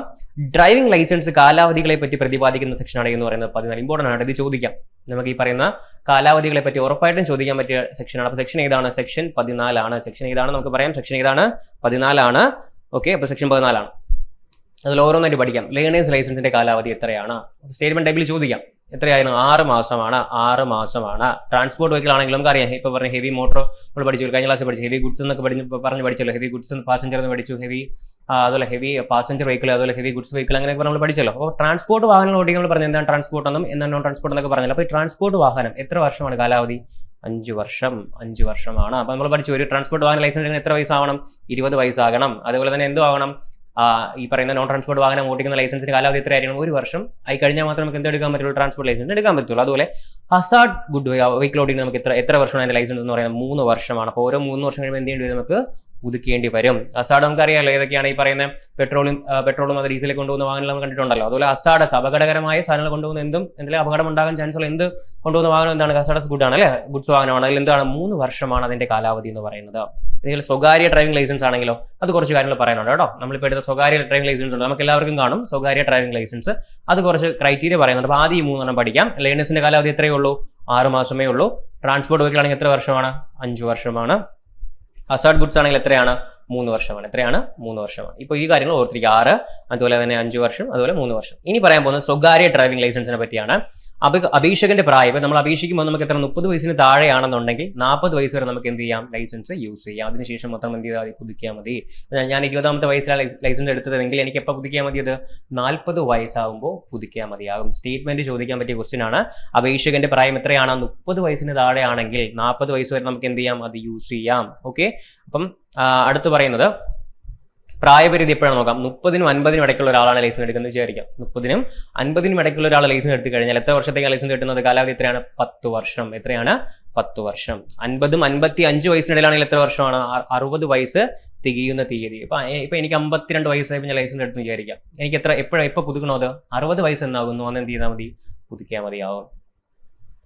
ഡ്രൈവിംഗ് ലൈസൻസ് കാലാവധികളെ പറ്റി പ്രതിപാദിക്കുന്ന സെക്ഷനാണ് എന്ന് പറയുന്നത് 14. ഇമ്പോർട്ടൻ്റ് ആണ്, ഇത് ചോദിക്കാം. നമുക്ക് ഈ പറയുന്ന കാലാവധികളെ പറ്റി ഉറപ്പായിട്ടും ചോദിക്കാൻ പറ്റിയ സെക്ഷനാണ്. അപ്പോൾ സെക്ഷൻ ഏതാണ്? സെക്ഷൻ 14 ആണ്. സെക്ഷൻ ഏതാണ് നമുക്ക് പറയാം. സെക്ഷൻ ഏതാണ്? 14 ആണ്. ഓക്കെ, അപ്പോൾ സെക്ഷൻ 14 ആണ്. അതിൽ ഓരോന്നായിട്ട് പഠിക്കാം. ലേണേഴ്സ് ലൈസൻസിന്റെ കാലാവധി എത്രയാണ്? സ്റ്റേറ്റ്മെന്റ് ടൈപ്പിൽ ചോദിക്കാം. എത്രയായിരുന്നു? 6 മാസമാണ്. 6 മാസമാണ്. ട്രാൻസ്പോർട്ട് വെഹിക്കിൾ ആണെങ്കിൽ നമുക്കറിയാം, ഇപ്പൊ പറഞ്ഞ ഹെവി മോട്ടോർ നമ്മൾ പഠിച്ചു, കഴിഞ്ഞ ക്ലാസ്സിൽ പഠിച്ചു. ഹെവി ഗുഡ്സ് എന്നൊക്കെ പഠിച്ചല്ലോ. ഹെവി ഗുഡ്സ് പാസഞ്ചർ എന്ന് പഠിച്ചു. അതുപോലെ ഹെവി പാസഞ്ചർ വെഹിക്കിൾ, അതുപോലെ ഹെവി ഗുഡ്സ് വെഹിക്കിൾ, അങ്ങനെയൊക്കെ നമ്മൾ പഠിച്ചല്ലോ. അപ്പോൾ ട്രാൻസ്പോർട്ട് വാഹനങ്ങൾ ഓടിക്കാൻ നമ്മൾ പറഞ്ഞു എന്താണ് ട്രാൻസ്പോർട്ട് എന്നും എന്താണ് നോൺ ട്രാൻസ്പോർട്ട് എന്നൊക്കെ പറഞ്ഞല്ലോ. അപ്പോൾ ഈ ട്രാൻസ്പോർട്ട് വാഹനം എത്ര വർഷമാണ് കാലാവധി? 5 വർഷം. 5 വർഷമാണ്. അപ്പോൾ നമ്മൾ പഠിച്ചു ഒരു ട്രാൻസ്പോർട്ട് വാഹന ലൈസൻസ് എടുക്കുന്ന എത്ര വയസ്സാവണം? 20 വയസ്സാകണം. അതുപോലെ തന്നെ എന്തോ ആവണം? ഈ പറയുന്ന നോൺ ട്രാൻസ്പോർട്ട് വാഹനം ഓടിക്കുന്ന ലൈസൻസിന്റെ കാലാവധി എത്രയായിരിക്കണം? 1 വർഷം ആയി കഴിഞ്ഞാൽ മാത്രമേ നമുക്ക് എന്തെടുക്കാൻ പറ്റുള്ളൂ? ട്രാൻസ്പോർട്ട് ലൈസൻസ് എടുക്കാൻ പറ്റുള്ളൂ. അതുപോലെ ഹസാർഡ് ഗുഡ് വെഹിക്കിൾ ഓടിക്കുന്ന നമുക്ക് എത്ര വർഷമാണ് അതിന്റെ ലൈസൻസ് എന്ന് പറയുന്നത്? 3 വർഷമാണ്. അപ്പോൾ ഓരോ 3 വർഷം കഴിയുമ്പോൾ എന്ത് ചെയ്യേണ്ടി വരും? നമുക്ക് പുതുക്കേണ്ടി വരും. ഹസാർഡ് നമുക്കറിയാമല്ലോ ഏതൊക്കെയാണ് ഈ പറയുന്ന പെട്രോളും അത് ഡീസലിൽ കൊണ്ടുപോകുന്ന വാഹനങ്ങൾ നമ്മൾ കണ്ടിട്ടുണ്ടല്ലോ. അതുപോലെ ഹസാർഡസ് അപകടകരമായ സാധനങ്ങൾ കൊണ്ടുപോകുന്ന എന്തെങ്കിലും അപകടം ഉണ്ടാകാൻ ചാൻസ് ഉള്ള എന്ത് കൊണ്ടുപോകുന്ന വാഹനം എന്താണ്? ഹസാർഡസ് ഗുഡ് ആണ് അല്ലെ, ഗുഡ്സ് വാഹനമാണ്. അതിൽ എന്താണ്? 3 വർഷമാണ് അതിന്റെ കാലാവധി എന്ന് പറയുന്നത്. ഇതിൽ സ്വകാര്യ ഡ്രൈവിംഗ് ലൈസൻസ് ആണെങ്കിലോ അത് കുറച്ച് കാര്യങ്ങൾ പറയാനുണ്ട് കേട്ടോ. നമ്മളിപ്പോൾ എടുത്ത സ്വകാര്യ ഡ്രൈവിംഗ് ലൈസൻസ് ഉണ്ട്, നമുക്ക് എല്ലാവർക്കും കാണും സ്വകാര്യ ഡ്രൈവിംഗ് ലൈസൻസ്. അത് കുറച്ച് ക്രൈറ്റീരിയ പറയുന്നുണ്ട്. അപ്പോൾ ആദ്യം ഈ 3 പഠിക്കാം. ലേണേഴ്സിന്റെ കാലാവധി എത്രയേ ഉള്ളൂ? 6 മാസമേ ഉള്ളൂ. ട്രാൻസ്പോർട്ട് വെഹിക്കിൾ ആണെങ്കിൽ എത്ര വർഷമാണ്? 5 വർഷമാണ്. ഹസാർഡ് ഗുഡ്സ് ആണെങ്കിൽ എത്രയാണ്? 3 വർഷമാണ്. എത്രയാണ്? 3 വർഷമാണ്. ഇപ്പോൾ ഈ കാര്യങ്ങൾ ഓർത്തിരിക്കുക. 6, അതുപോലെ തന്നെ 5 വർഷം, അതുപോലെ 3 വർഷം. ഇനി പറയാൻ പോകുന്നത് സ്വകാര്യ ഡ്രൈവിംഗ് ലൈസൻസിനെ പറ്റിയാണ്. അപേക്ഷകന്റെ പ്രായം നമ്മൾ അപേക്ഷിക്കുമ്പോൾ നമുക്ക് എത്ര? 30 വയസ്സിന് താഴെയാണെന്നുണ്ടെങ്കിൽ 40 വയസ്സ് വരെ നമുക്ക് എന്ത് ചെയ്യാം? ലൈസൻസ് യൂസ് ചെയ്യാം. അതിനുശേഷം മൊത്തം എന്ത് ചെയ്താൽ പുതുക്കിയാൽ മതി. ഞാൻ 20ാമത്തെ വയസ്സിലാണ് ലൈസൻസ് എടുത്തതെങ്കിൽ എനിക്ക് എപ്പോൾ പുതുക്കിയാൽ മതി? അത് 40 വയസ്സാകുമ്പോൾ പുതുക്കിയാൽ മതിയാകും. സ്റ്റേറ്റ്മെന്റ് ചോദിക്കാൻ പറ്റിയ ക്വസ്റ്റ്യൻ ആണ്. അപേക്ഷകന്റെ പ്രായം എത്രയാണ്? 30 വയസ്സിന് താഴെയാണെങ്കിൽ 40 വയസ്സ് വരെ നമുക്ക് എന്ത് ചെയ്യാം? അത് യൂസ് ചെയ്യാം. ഓക്കെ. അപ്പം അടുത്ത് പറയുന്നത് പ്രായപരിധി എപ്പോഴാണ് നോക്കാം. 30നും 50നും ഇടയ്ക്കുള്ള ഒരാളാണ് ലൈസൻസ് എടുക്കുന്നത് വിചാരിക്കാം. 30നും 50നും ഇടയ്ക്കുള്ള ഒരാൾ ലൈസൻസ് എടുത്തു കഴിഞ്ഞാൽ എത്ര വർഷത്തേക്ക് ലൈസൻസ് കിട്ടുന്നത്? കാലാവധി എത്രയാണ്? 10 വർഷം. എത്രയാണ്? 10 വർഷം. 50ഉം 55 വയസ്സിനിടയിലാണെങ്കിൽ എത്ര വർഷമാണ്? 60 വയസ്സ് തികയുന്ന തീയതി. ഇപ്പൊ എനിക്ക് 52 വയസ്സായി ഞാൻ ലൈസൻസ് എടുത്ത് വിചാരിക്കാം. എനിക്ക് എപ്പോൾ പുതുക്കണോ? അത് 60 വയസ്സ് എന്നാകുന്നു. അന്ന് എന്ത് ചെയ്താൽ മതി? പുതുക്കിയാൽ മതിയാവും.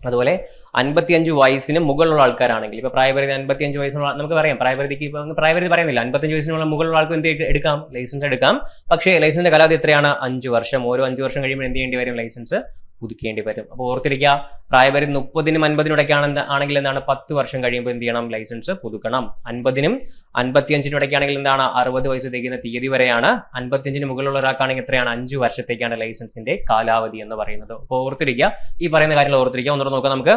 അതുപോലെ 55 വയസ്സിന് മുകളിലുള്ള ആൾക്കാരാണെങ്കിൽ ഇപ്പൊ പ്രായപരിധി 55 വയസ്സിനുള്ള നമുക്ക് പറയാം. പ്രായപരിധിക്ക് പ്രായപരിധി പറയുന്നില്ല. 55 വയസ്സിനുള്ള മുകളിലുള്ള ആൾക്ക് എന്ത് എടുക്കാം? ലൈസൻസ് എടുക്കാം. പക്ഷേ ലൈസൻസിന്റെ കാലാവധി എത്രയാണ്? 5 വർഷം. ഓരോ 5 വർഷം കഴിയുമ്പോൾ എന്ത് ചെയ്യേണ്ടി വരും? ലൈസൻസ് പുതുക്കേണ്ടി വരും. അപ്പോൾ ഓർത്തിരിക്കുക, പ്രായപരിധി 30നും 50നും ഇടയ്ക്കാണെങ്കിൽ എന്താണ്? 10 വർഷം കഴിയുമ്പോൾ എന്ത് ചെയ്യണം? ലൈസൻസ് പുതുക്കണം. 50നും 55നും ഇടയ്ക്കാണെങ്കിൽ എന്താണ്? 60 വയസ്സ് തികയുന്ന തീയതി വരെയാണ്. 55ന് മുകളിലുള്ള ഒരാൾക്കാണെങ്കിൽ എത്രയാണ്? 5 വർഷത്തേക്കാണ് ലൈസൻസിന്റെ കാലാവധി എന്ന് പറയുന്നത്. അപ്പോൾ ഓർത്തിരിക്കുക, ഈ പറയുന്ന കാര്യങ്ങൾ ഓർത്തിരിക്കുക. ഒന്നുകൂടെ നോക്കാം നമുക്ക്.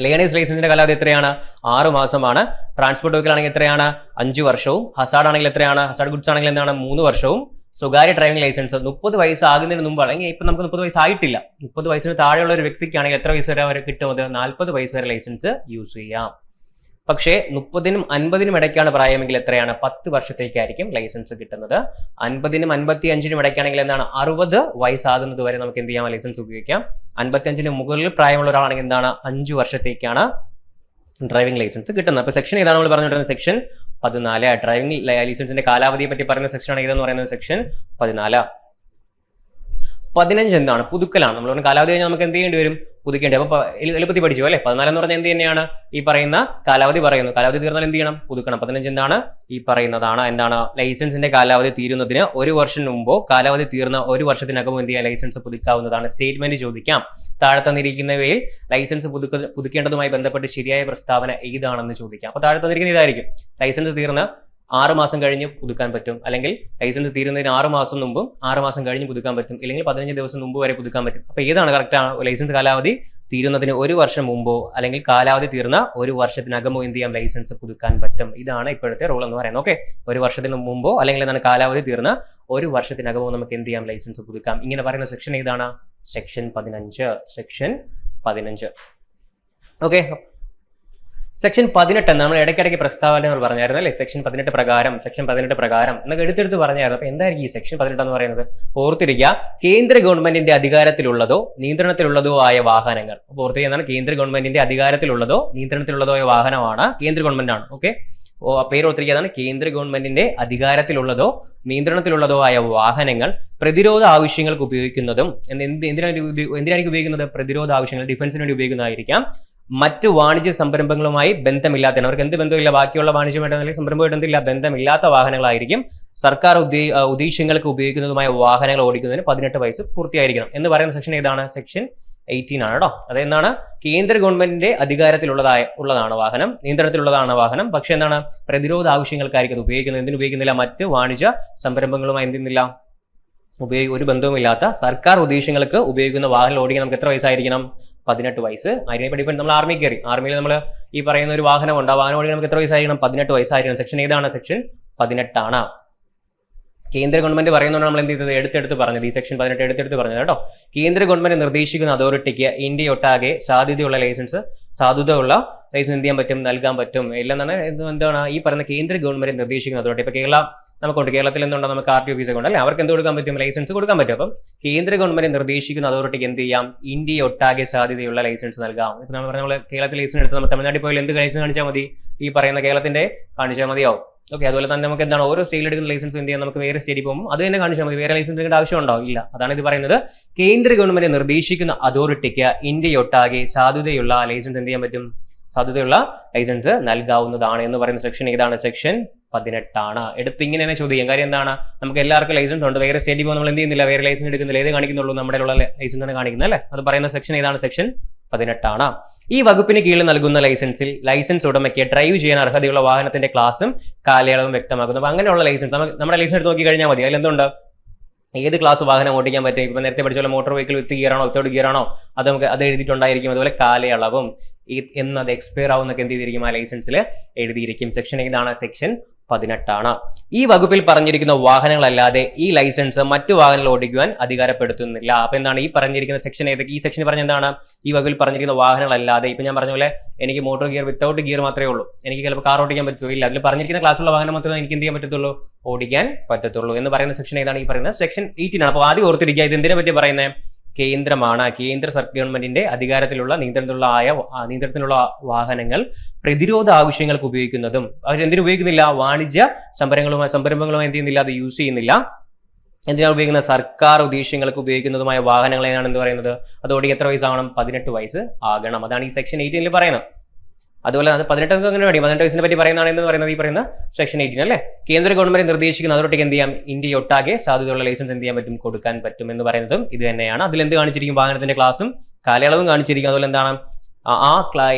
ലേണേഴ്സ് ലൈസൻസിന്റെ കാലാവധി എത്രയാണ്? 6 മാസമാണ്. ട്രാൻസ്പോർട്ട് വെഹിക്കിൾ ആണെങ്കിൽ എത്രയാണ്? 5 വർഷവും. ഹസാർഡ് ആണെങ്കിൽ എത്രയാണ്? ഹസാർഡ് ഗുഡ്സ് ആണെങ്കിൽ എന്താണ്? 3 വർഷവും. സ്വകാര്യ ഡ്രൈവിംഗ് ലൈസൻസ് 30 വയസ്സാകുന്നതിന് മുമ്പ് അല്ലെങ്കിൽ ഇപ്പൊ നമുക്ക് 30 വയസ്സായിട്ടില്ല. 30 വയസ്സിന് താഴെയുള്ള ഒരു വ്യക്തിക്കാണെങ്കിൽ എത്ര വയസ്സ് വരെ കിട്ടും? അത് 40 വയസ്സ് വരെ ലൈസൻസ് യൂസ് ചെയ്യാം. പക്ഷേ 30നും 50നും ഇടയ്ക്കാണ് പ്രായമെങ്കിൽ എത്രയാണ്? 10 വർഷത്തേക്കായിരിക്കും ലൈസൻസ് കിട്ടുന്നത്. 50നും 55നും ഇടയ്ക്കാണെങ്കിൽ എന്താണ്? 60 വയസ്സാകുന്നത് വരെ നമുക്ക് എന്ത് ചെയ്യാം? ലൈസൻസ് ഉപയോഗിക്കാം. 55ന് മുകളിൽ പ്രായമുള്ള ഒരാളാണെങ്കിൽ എന്താണ്? 5 വർഷത്തേക്കാണ് ഡ്രൈവിംഗ് ലൈസൻസ് കിട്ടുന്നത്. അപ്പൊ സെക്ഷൻ ഏതാണ് നമ്മൾ പറഞ്ഞിട്ടുള്ളത്? സെക്ഷൻ 14. ഡ്രൈവിംഗ് ലൈസൻസിന്റെ കാലാവധിയെ പറ്റി പറയുന്ന സെക്ഷനാണ് ഏതെന്ന് പറയുന്നത്? സെക്ഷൻ 14. 15 എന്താണ്? പുതുക്കലാണ്. നമ്മൾ പറഞ്ഞ കാലാവധി കഴിഞ്ഞാൽ നമുക്ക് എന്ത് ചെയ്യേണ്ടി വരും? പുതുക്കേണ്ടി. അപ്പൊ എളുപ്പത്തിൽ പഠിച്ചു അല്ലെ. 14 എന്ന് പറഞ്ഞാൽ എന്ത് തന്നെയാണ്? ഈ പറയുന്ന കാലാവധി പറയുന്നു. കാലാവധി തീർന്നാൽ എന്ത് ചെയ്യണം? പുതുക്കണം. 15 എന്താണ്? ഈ പറയുന്നതാണ്. എന്താണ്? ലൈസൻസിന്റെ കാലാവധി തീരുന്നതിന് 1 വർഷം മുമ്പോ കാലാവധി തീർന്ന 1 വർഷത്തിനകം എന്ത് ചെയ്യാം? ലൈസൻസ് പുതുക്കാവുന്നതാണ്. സ്റ്റേറ്റ്മെന്റ് ചോദിക്കാം. താഴെ തന്നിരിക്കുന്നവയിൽ ലൈസൻസ് പുതുക്കേണ്ടതുമായി ബന്ധപ്പെട്ട് ശരിയായ പ്രസ്താവന ഏതാണെന്ന് ചോദിക്കാം. അപ്പൊ താഴെ തന്നിരിക്കുന്ന ഇതായിരിക്കും. ലൈസൻസ് തീർന്ന 6 മാസം കഴിഞ്ഞ് പുതുക്കാൻ പറ്റും, അല്ലെങ്കിൽ ലൈസൻസ് തീരുന്നതിന് 6 മാസം മുമ്പും 6 മാസം കഴിഞ്ഞ് പുതുക്കാൻ പറ്റും, ഇല്ലെങ്കിൽ 15 ദിവസം മുമ്പ് വരെ പുതുക്കാൻ പറ്റും. അപ്പൊ ഏതാണ് കറക്റ്റ് ആണ്? ലൈസൻസ് കാലാവധി തീരുന്നതിന് 1 വർഷം മുമ്പോ അല്ലെങ്കിൽ കാലാവധി തീർന്ന 1 വർഷത്തിനകമോ എന്ത് ചെയ്യാം? ലൈസൻസ് പുതുക്കാൻ പറ്റും. ഇതാണ് ഇപ്പോഴത്തെ റൂൾ എന്ന് പറയുന്നത്. ഓക്കെ, 1 വർഷത്തിന് മുമ്പോ അല്ലെങ്കിൽ എന്താണ് കാലാവധി തീർന്ന 1 വർഷത്തിനകമോ നമുക്ക് എന്ത് ചെയ്യാം? ലൈസൻസ് പുതുക്കാം. ഇങ്ങനെ പറയുന്ന സെക്ഷൻ ഏതാണ്? സെക്ഷൻ 15. സെക്ഷൻ 15. ഓക്കെ. സെക്ഷൻ 18 നമ്മൾ ഇടയ്ക്കിടയ്ക്ക് പ്രസ്താവനകൾ പറഞ്ഞായിരുന്നു അല്ലേ? സെക്ഷൻ 18 പ്രകാരം എന്നൊക്കെ എടുത്തെടുത്ത് പറഞ്ഞായിരുന്നു. അപ്പൊ എന്തായിരിക്കും ഈ സെക്ഷൻ 18 എന്ന് പറയുന്നത്? ഓർത്തിരിക്കുക, കേന്ദ്ര ഗവൺമെന്റിന്റെ അധികാരത്തിലുള്ളതോ നിയന്ത്രണത്തിലുള്ളതോ ആയ വാഹനങ്ങൾ. അപ്പോൾ ഓർത്തിരിക്കുക, എന്താണ്? കേന്ദ്ര ഗവൺമെന്റിന്റെ അധികാരത്തിലുള്ളതോ നിയന്ത്രണത്തിലുള്ളതോ ആയ വാഹനമാണ്. കേന്ദ്ര ഗവൺമെന്റ് ആണ്. ഓക്കെ, പേര് ഓർത്തിരിക്കുക, അതാണ് കേന്ദ്ര ഗവൺമെന്റിന്റെ അധികാരത്തിലുള്ളതോ നിയന്ത്രണത്തിലുള്ളതോ ആയ വാഹനങ്ങൾ പ്രതിരോധ ആവശ്യങ്ങൾക്ക് ഉപയോഗിക്കുന്നതും എന്തിനായിരിക്കും ഉപയോഗിക്കുന്നത്? പ്രതിരോധ ആവശ്യങ്ങൾ, ഡിഫൻസിന് വേണ്ടി ഉപയോഗിക്കുന്നതായിരിക്കാം. മറ്റ് വാണിജ്യ സംരംഭങ്ങളുമായി ബന്ധമില്ലാത്ത, അവർക്ക് എന്ത് ബന്ധമില്ല, ബാക്കിയുള്ള വാണിജ്യമായിട്ട് സംരംഭമായിട്ട് എന്തില്ല, ബന്ധമില്ലാത്ത വാഹനങ്ങളായിരിക്കും. സർക്കാർ ഉദ്ദേശങ്ങൾക്ക് ഉപയോഗിക്കുന്നതുമായ വാഹനങ്ങൾ ഓടിക്കുന്നതിന് 18 വയസ്സ് പൂർത്തിയായിരിക്കണം എന്ന് പറയുന്ന സെക്ഷൻ ഏതാണ്? സെക്ഷൻ 18 ആണ് കേട്ടോ. അതെന്താണ്? കേന്ദ്ര ഗവൺമെന്റിന്റെ ഉള്ളതാണ് വാഹനം, നിയന്ത്രണത്തിലുള്ളതാണ് വാഹനം. പക്ഷെ എന്താണ്? പ്രതിരോധ ആവശ്യങ്ങൾക്കായിരിക്കും അത് ഉപയോഗിക്കുന്നത്. എന്തിനു ഉപയോഗിക്കുന്നില്ല? മറ്റ് വാണിജ്യ സംരംഭങ്ങളുമായി എന്തിന്നില്ല, ഒരു ബന്ധവുമില്ലാത്ത സർക്കാർ ഉദ്ദേശങ്ങൾക്ക് ഉപയോഗിക്കുന്ന വാഹനം ഓടിക്കാൻ നമുക്ക് എത്ര വയസ്സായിരിക്കണം? 18 വയസ്സ്. അതിനെ ഡിപ്പെൻഡ് നമ്മൾ ആർമി കയറി, ആർമിയിൽ നമ്മൾ ഈ പറയുന്ന ഒരു വാഹനമുണ്ട്, ആ വാഹനം ഓടിക്കാൻ നമുക്ക് എത്ര വയസ്സായിരിക്കണം? 18 വയസ്സായിരിക്കണം. സെക്ഷൻ ഏതാണ്? സെക്ഷൻ 18 ആണ്. കേന്ദ്ര ഗവൺമെന്റ് പറയുന്നതുകൊണ്ട് നമ്മൾ എന്ത് ചെയ്തത്? എടുത്തെടുത്ത് പറഞ്ഞത്, ഈ സെക്ഷൻ 18 എടുത്തെടുത്ത് പറഞ്ഞത് കേട്ടോ. കേന്ദ്ര ഗവൺമെന്റ് നിർദ്ദേശിക്കുന്ന അതോറിറ്റിക്ക് ഇന്ത്യയൊട്ടാകെ സാധ്യതയുള്ള ലൈസൻസ് എന്ത് ചെയ്യാൻ പറ്റും? നൽകാൻ പറ്റും. എന്താണ് ഈ പറയുന്ന കേന്ദ്ര ഗവൺമെന്റ് നിർദ്ദേശിക്കുന്ന അതോറിറ്റി. ഇപ്പൊ കേരള നമുക്കുണ്ട്. കേരളത്തിൽ എന്തുണ്ടോ, നമുക്ക് RT ഓഫീസൊക്കെ ഉണ്ട് അല്ലെ, അവർക്ക് എന്ത് കൊടുക്കാൻ പറ്റും, ലൈസൻസ് കൊടുക്കാൻ പറ്റും. അപ്പം കേന്ദ്ര ഗവൺമെന്റ് നിർദ്ദേശിക്കുന്ന അതോറിറ്റിക്ക് എന്ത് ചെയ്യാം, ഇന്ത്യ ഒട്ടാകെ സാധ്യതയുള്ള ലൈസൻസ് നൽകാം. ഇപ്പൊ നമ്മൾ കേരളത്തിൽ ലൈസൻസ് എടുത്ത് നമ്മൾ തമിഴ്നാട്ടിൽ പോയാൽ എന്ത് ലൈസൻസ് കാണിച്ചാൽ മതി, ഈ പറയുന്ന കേരളത്തിന്റെ കാണിച്ചാൽ മതിയാവും. ഓക്കെ, അതുപോലെ തന്നെ നമുക്ക് എന്താണ് ഓരോ സ്റ്റേറ്റിൽ എടുക്കുന്ന ലൈസൻസ് എന്ത് ചെയ്യാം, നമുക്ക് വേറെ സ്റ്റേറ്റിൽ പോകുമ്പോൾ അത് തന്നെ കാണിച്ചാൽ മതി, വേറെ ലൈസൻസ് എടുക്കേണ്ട ആവശ്യമുണ്ടോ, ഇല്ല. അതാണ് ഇത് പറയുന്നത്, കേന്ദ്ര ഗവൺമെന്റ് നിർദ്ദേശിക്കുന്ന അതോറിറ്റിക്ക് ഇന്ത്യയൊട്ടാകെ സാധുതയുള്ള ലൈസൻസ് എന്ത് ചെയ്യാൻ പറ്റും, സാധുതയുള്ള ലൈസൻസ് നൽകാവുന്നതാണ് എന്ന് പറയുന്ന സെക്ഷൻ ഏതാണ്, സെക്ഷൻ 18 എടുത്ത് ഇങ്ങനെ തന്നെ ചോദിക്കാം. കാര്യം എന്താണ്, നമുക്ക് എല്ലാവർക്കും ലൈസൻസ് ഉണ്ട്, വേറെ സ്റ്റേറ്റിൽ പോകുമ്പോൾ നമ്മൾ എന്ത് ചെയ്യുന്നില്ല, വേറെ ലൈസൻസ് എടുക്കുന്നില്ല, ഏത് കാണിക്കുന്നുള്ളൂ, നമ്മുടെ ഉള്ള ലൈസൻസ് ആണ് കാണിക്കുന്നത് അല്ലെ. അത് പറയുന്ന സെക്ഷൻ ഏതാണ്, സെക്ഷൻ 18. ഈ വകുപ്പിന് കീഴിൽ നൽകുന്ന ലൈസൻസിൽ ലൈസൻസ് ഉടമയ്ക്ക് ഡ്രൈവ് ചെയ്യാൻ അർഹതയുള്ള വാഹനത്തിന്റെ ക്ലാസും കാലയളവും വ്യക്തമാക്കുന്നു. അപ്പൊ അങ്ങനെയുള്ള ലൈസൻസ് നമ്മുടെ ലൈസൻസ് എടുത്ത് നോക്കി കഴിഞ്ഞാൽ മതി. അതിലെന്തുണ്ട്, ഏത് ക്ലാസ് വാഹനം ഓടിക്കാൻ പറ്റും, ഇപ്പൊ നേരത്തെ പഠിച്ച പോലെ മോട്ടോർ വെഹിക്കിൾ വിത്ത് ഗിയർ ആണോ വിത്തൗട്ട് ഗിയർ ആണോ, അത് നമുക്ക് അത് എഴുതിയിട്ടുണ്ടായിരിക്കും. അതുപോലെ കാലയളവും എന്നത് എക്സ്പയർ ആവുന്നൊക്കെ എന്ത് ചെയ്തിരിക്കും, ആ ലൈസൻസിൽ എഴുതിയിരിക്കും. സെക്ഷൻ ഏതാണ്, സെക്ഷൻ 18. ഈ വകുപ്പിൽ പറഞ്ഞിരിക്കുന്ന വാഹനങ്ങളല്ലാതെ ഈ ലൈസൻസ് മറ്റു വാഹനങ്ങൾ ഓടിക്കുവാൻ അധികാരപ്പെടുത്തുന്നില്ല. അപ്പൊ എന്താണ് ഈ പറഞ്ഞിരിക്കുന്ന സെക്ഷൻ ഏതൊക്കെ, ഈ സെക്ഷൻ പറഞ്ഞ എന്താണ്, ഈ വകുപ്പിൽ പറഞ്ഞിരിക്കുന്ന വാഹനങ്ങളല്ലാതെ, ഇപ്പൊ ഞാൻ പറഞ്ഞ പോലെ എനിക്ക് മോട്ടോർ ഗിയർ വിത്തൗട്ട് ഗിയർ മാത്രമേ ഉള്ളൂ, എനിക്ക് ചിലപ്പോൾ കാർ ഓടിക്കാൻ പറ്റില്ല, അതിൽ പറഞ്ഞിരിക്കുന്ന ക്ലാസ്സിലുള്ള വാഹനം മാത്രമേ എനിക്ക് എന്ത് ചെയ്യാൻ പറ്റത്തുള്ളൂ, ഓടിക്കാൻ പറ്റത്തുള്ളൂ എന്ന് പറയുന്ന സെക്ഷൻ ഏതാണ്, ഈ പറയുന്നത് സെക്ഷൻ 18. അപ്പോൾ ആദ്യം ഓർത്തിരിക്കുക, ഇത് എന്തിനെ പറ്റി പറയുന്നത്, കേന്ദ്രമാണ്. കേന്ദ്ര ഗവൺമെന്റിന്റെ അധികാരത്തിലുള്ള നിയന്ത്രണത്തിലുള്ള വാഹനങ്ങൾ പ്രതിരോധ ആവശ്യങ്ങൾക്ക് ഉപയോഗിക്കുന്നതും അവരെന്തിനു ഉപയോഗിക്കുന്നില്ല, വാണിജ്യ സംരംഭങ്ങളുമായി എന്ത് ചെയ്യുന്നില്ല, അത് യൂസ് ചെയ്യുന്നില്ല. എന്തിനാണ് ഉപയോഗിക്കുന്നത്, സർക്കാർ ഉദ്ദേശങ്ങൾക്ക് ഉപയോഗിക്കുന്നതുമായ വാഹനങ്ങളെയാണ് എന്ത് പറയുന്നത്, അതോടെ എത്ര വയസ്സാകണം, 18 വയസ്സ് ആകണം. അതാണ് ഈ സെക്ഷൻ 18 പറയുന്നത്. അതുപോലെ അത് 18 അങ്ങനെ വേണ്ടി 18 വയസ്സിനെ പറ്റി പറയുന്നതാണ് എന്ന് പറയുന്നത് ഈ പറയുന്ന സെക്ഷൻ 18 അല്ലേ. കേന്ദ്ര ഗവൺമെന്റ് നിർദ്ദേശിക്കുന്ന അതോറിറ്റിക്ക് എന്ത് ചെയ്യാം, ഇന്ത്യ ഒട്ടാകെ സാധ്യതയുള്ള ലൈസൻസ് എന്ത് ചെയ്യാൻ പറ്റും, കൊടുക്കാൻ പറ്റും എന്ന് പറയുന്നതും ഇത് തന്നെയാണ്. അതിൽ എന്ത് കാണിച്ചിരിക്കും, വാഹനത്തിന്റെ ക്ലാസും കാലയളവും കാണിച്ചിരിക്കും. അതുപോലെ എന്താണ്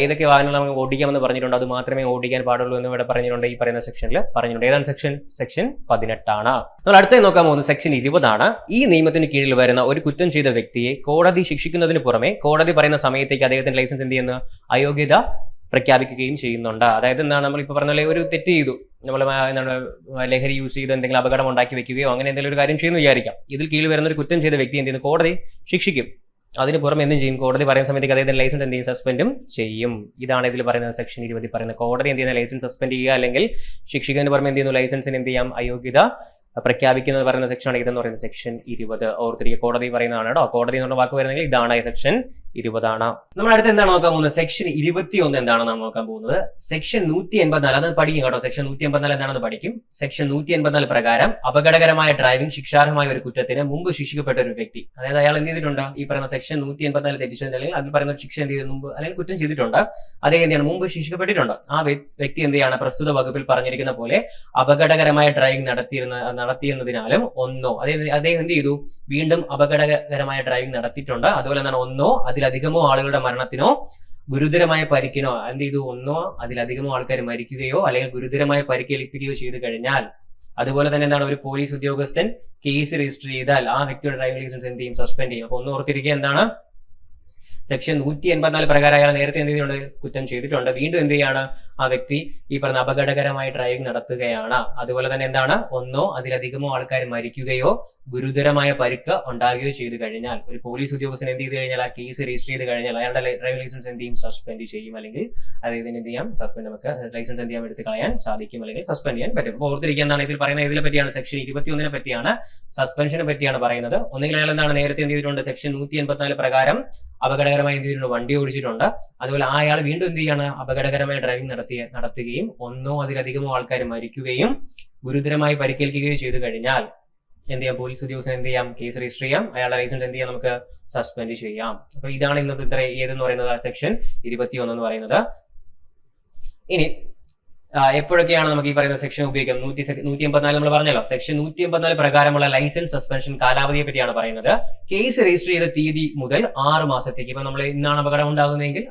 ഏതൊക്കെ വാഹനങ്ങൾ നമുക്ക് ഓടിക്കാമെന്ന് പറഞ്ഞിട്ടുണ്ട്, അത് മാത്രമേ ഓടിക്കാൻ പാടുള്ളൂ എന്ന് ഇവിടെ പറഞ്ഞിട്ടുണ്ട്, ഈ പറയുന്ന സെക്ഷനിൽ പറഞ്ഞിട്ടുണ്ട്. ഏതാണ് സെക്ഷൻ 18. നമ്മൾ അടുത്തായി നോക്കാൻ പോകുന്നത് സെക്ഷൻ 20. ഈ നിയമത്തിന് കീഴിൽ വരുന്ന ഒരു കുറ്റം ചെയ്ത വ്യക്തിയെ കോടതി ശിക്ഷിക്കുന്നതിന് പുറമെ കോടതി പറയുന്ന സമയത്തേക്ക് അദ്ദേഹത്തിന്റെ ലൈസൻസ് എന്ത് ചെയ്യുന്നു, അയോഗ്യത പ്രഖ്യാപിക്കുകയും ചെയ്യുന്നുണ്ട്. അതായത് എന്താണ്, നമ്മളിപ്പോൾ പറഞ്ഞ ഒരു തെറ്റ് ചെയ്തു, നമ്മൾ എന്താണ് ലഹരി യൂസ് ചെയ്ത് എന്തെങ്കിലും അപകടം ഉണ്ടാക്കി വെക്കുകയോ അങ്ങനെ എന്തെങ്കിലും ഒരു കാര്യം ചെയ്യുന്നു വിചാരിക്കാം. ഇതിൽ കീഴിൽ വരുന്ന ഒരു കുറ്റം ചെയ്ത വ്യക്തി എന്ത് ചെയ്യുന്നു, കോടതി ശിക്ഷിക്കും. അതിന് പുറമെ എന്തും ചെയ്യും, കോടതി പറയുന്ന സമയത്തേക്ക് അദ്ദേഹത്തിന്റെ ലൈസൻസ് എന്ത് ചെയ്യും, സസ്പെൻഡും ചെയ്യും. ഇതാണ് ഇതിൽ പറയുന്നത് സെക്ഷൻ 20 പറയുന്നത്. കോടതി എന്ത് ചെയ്യുന്ന ലൈസൻസ് സസ്പെൻഡ് ചെയ്യുക അല്ലെങ്കിൽ ശിക്ഷിക്കുന്നതിന് പുറമെ എന്ത് ചെയ്യുന്നു, ലൈസൻസിന് എന്ത് ചെയ്യാം, അയോഗ്യത പ്രഖ്യാപിക്കുന്നത് പറയുന്ന സെക്ഷനാണ് ഇതെന്ന് പറയുന്നത് സെക്ഷൻ 20. ഓർത്തിരിക്കുക, കോടതി പറയുന്നതാണ് കേട്ടോ. കോടതി എന്നുള്ള വാക്ക് വരുന്നെങ്കിൽ ഇതാണ് സെക്ഷൻ 20. നമ്മൾ അടുത്ത് എന്താണ് നോക്കാൻ പോകുന്നത്, സെക്ഷൻ 21 എന്താണ് നാം നോക്കാൻ പോകുന്നത്. സെക്ഷൻ 184 അത് പഠിക്കും കേട്ടോ. സെക്ഷൻ 184 എന്താണെന്ന് പഠിക്കും. സെക്ഷൻ 184 പ്രകാരം അപകടകരമായ ഡ്രൈവിംഗ് ശിക്ഷാർഹമായ ഒരു കുറ്റത്തിന് മുമ്പ് ശിക്ഷിക്കപ്പെട്ട ഒരു വ്യക്തി, അതായത് അയാൾ എന്ത് ചെയ്തിട്ടുണ്ട്, ഈ പറയുന്ന സെക്ഷൻ 184 തെറ്റിച്ചെങ്കിൽ അതിൽ പറയുന്ന ശിക്ഷ എന്ത് ചെയ്ത് മുമ്പ് അല്ലെങ്കിൽ കുറ്റം ചെയ്തിട്ടുണ്ട്, അതേ എന്താണ് മുമ്പ് ശിക്ഷിക്കപ്പെട്ടിട്ടുണ്ട്. ആ വ്യക്തി എന്ത് ചെയ്യാണ്, പ്രസ്തുത വകുപ്പിൽ പറഞ്ഞിരിക്കുന്ന പോലെ അപകടകരമായ ഡ്രൈവിംഗ് നടത്തിയെന്നതിനാലും അദ്ദേഹം എന്ത് ചെയ്തു, വീണ്ടും അപകടകരമായ ഡ്രൈവിംഗ് നടത്തിയിട്ടുണ്ട്. അതുപോലെ എന്താണ്, ഒന്നോ അതിലധികമോ ആളുകളുടെ മരണത്തിനോ ഗുരുതരമായ പരിക്കിനോ എന്ത് ചെയ്തു, ഒന്നോ അതിലധികമോ ആൾക്കാർ മരിക്കുകയോ അല്ലെങ്കിൽ ഗുരുതരമായ പരിക്കേൽപ്പിക്കുകയോ ചെയ്തു കഴിഞ്ഞാൽ, അതുപോലെ തന്നെ എന്താണ്, ഒരു പോലീസ് ഉദ്യോഗസ്ഥൻ കേസ് രജിസ്റ്റർ ചെയ്താൽ ആ വ്യക്തിയുടെ ഡ്രൈവിംഗ് ലൈസൻസ് എന്ത് ചെയ്യും, സസ്പെൻഡ് ചെയ്യും. അപ്പൊ ഒന്ന് ഓർത്തിരിക്കുക, എന്താണ് സെക്ഷൻ 184 പ്രകാരം അയാൾ നേരത്തെ എന്ത് ചെയ്തിട്ടുണ്ട്, കുറ്റം ചെയ്തിട്ടുണ്ട്. വീണ്ടും എന്ത് ചെയ്യാണ്, ആ വ്യക്തി ഈ പറഞ്ഞ അപകടകരമായ ഡ്രൈവിംഗ് നടത്തുകയാണ്. അതുപോലെ തന്നെ എന്താണ്, ഒന്നോ അതിലധികമോ ആൾക്കാർ മരിക്കുകയോ ഗുരുതരമായ പരിക്ക് ഉണ്ടാകുകയോ ചെയ്തു കഴിഞ്ഞാൽ, ഒരു പോലീസ് ഉദ്യോഗസ്ഥൻ എന്ത് ചെയ്ത് കഴിഞ്ഞാൽ ആ കേസ് രജിസ്റ്റർ ചെയ്ത് കഴിഞ്ഞാൽ അയാളുടെ ഡ്രൈവിംഗ് ലൈസൻസ് എന്ത് ചെയ്യും, സസ്പെൻഡ് ചെയ്യും. അല്ലെങ്കിൽ അദ്ദേഹത്തിന് എന്ത് ചെയ്യാം, സസ്പെൻഡ് നമുക്ക് ലൈസൻസ് എന്ത് ചെയ്യാൻ എടുത്ത് കളയാൻ സാധിക്കും, അല്ലെങ്കിൽ സസ്പെൻഡ് ചെയ്യാൻ പറ്റും. അപ്പോൾ ഓർത്തിരിക്കുക, എന്താണ് ഇതിൽ പറയുന്നത്, ഇതിനെ പറ്റിയാണ് സെക്ഷൻ 21 പറ്റിയാണ്, സസ്പെൻഷനെ പറ്റിയാണ് പറയുന്നത്. ഒന്നുകിൽ അയാൾ എന്താണ് നേരത്തെ എന്ത് ചെയ്തിട്ടുണ്ട്, സെക്ഷൻ 184 പ്രകാരം അപകടകരമായി എന്ത് ചെയ്തിട്ടുണ്ട്, വണ്ടി ഓടിച്ചിട്ടുണ്ട്. അതുപോലെ അയാൾ വീണ്ടും എന്ത് ചെയ്യാണ്, അപകടകരമായ ഡ്രൈവിംഗ് നടത്തുകയും ഒന്നോ അതിലധികമോ ആൾക്കാർ മരിക്കുകയും ഗുരുതരമായി പരിക്കേൽക്കുകയോ ചെയ്തു കഴിഞ്ഞാൽ എന്ത് ചെയ്യാം, പോലീസ് ഉദ്യോഗസ്ഥൻ എന്ത് ചെയ്യാം, കേസ് രജിസ്റ്റർ ചെയ്യാം, അയാളുടെ ലൈസൻസ് എന്ത് ചെയ്യാം, നമുക്ക് സസ്പെൻഡ് ചെയ്യാം. അപ്പൊ ഇതാണ് ഇന്നത്തെ ഏതെന്ന് പറയുന്നത് സെക്ഷൻ 21 എന്ന് പറയുന്നത്. ഇനി എപ്പോഴൊക്കെയാണ് നമുക്ക് ഈ പറയുന്ന സെക്ഷൻ ഉപയോഗിക്കാം, 184 നമ്മൾ പറഞ്ഞല്ലോ. സെക്ഷൻ 184 പ്രകാരമുള്ള ലൈസൻസ് സസ്പെൻഷൻ കാലാവധിയെ പറ്റിയാണ് പറയുന്നത്. കേസ് രജിസ്റ്റർ ചെയ്ത തീയതി മുതൽ 6 മാസത്തേക്ക്, ഇപ്പൊ നമ്മൾ ഇന്നാണ് അപകടം ഉണ്ടാകുന്നതെങ്കിൽ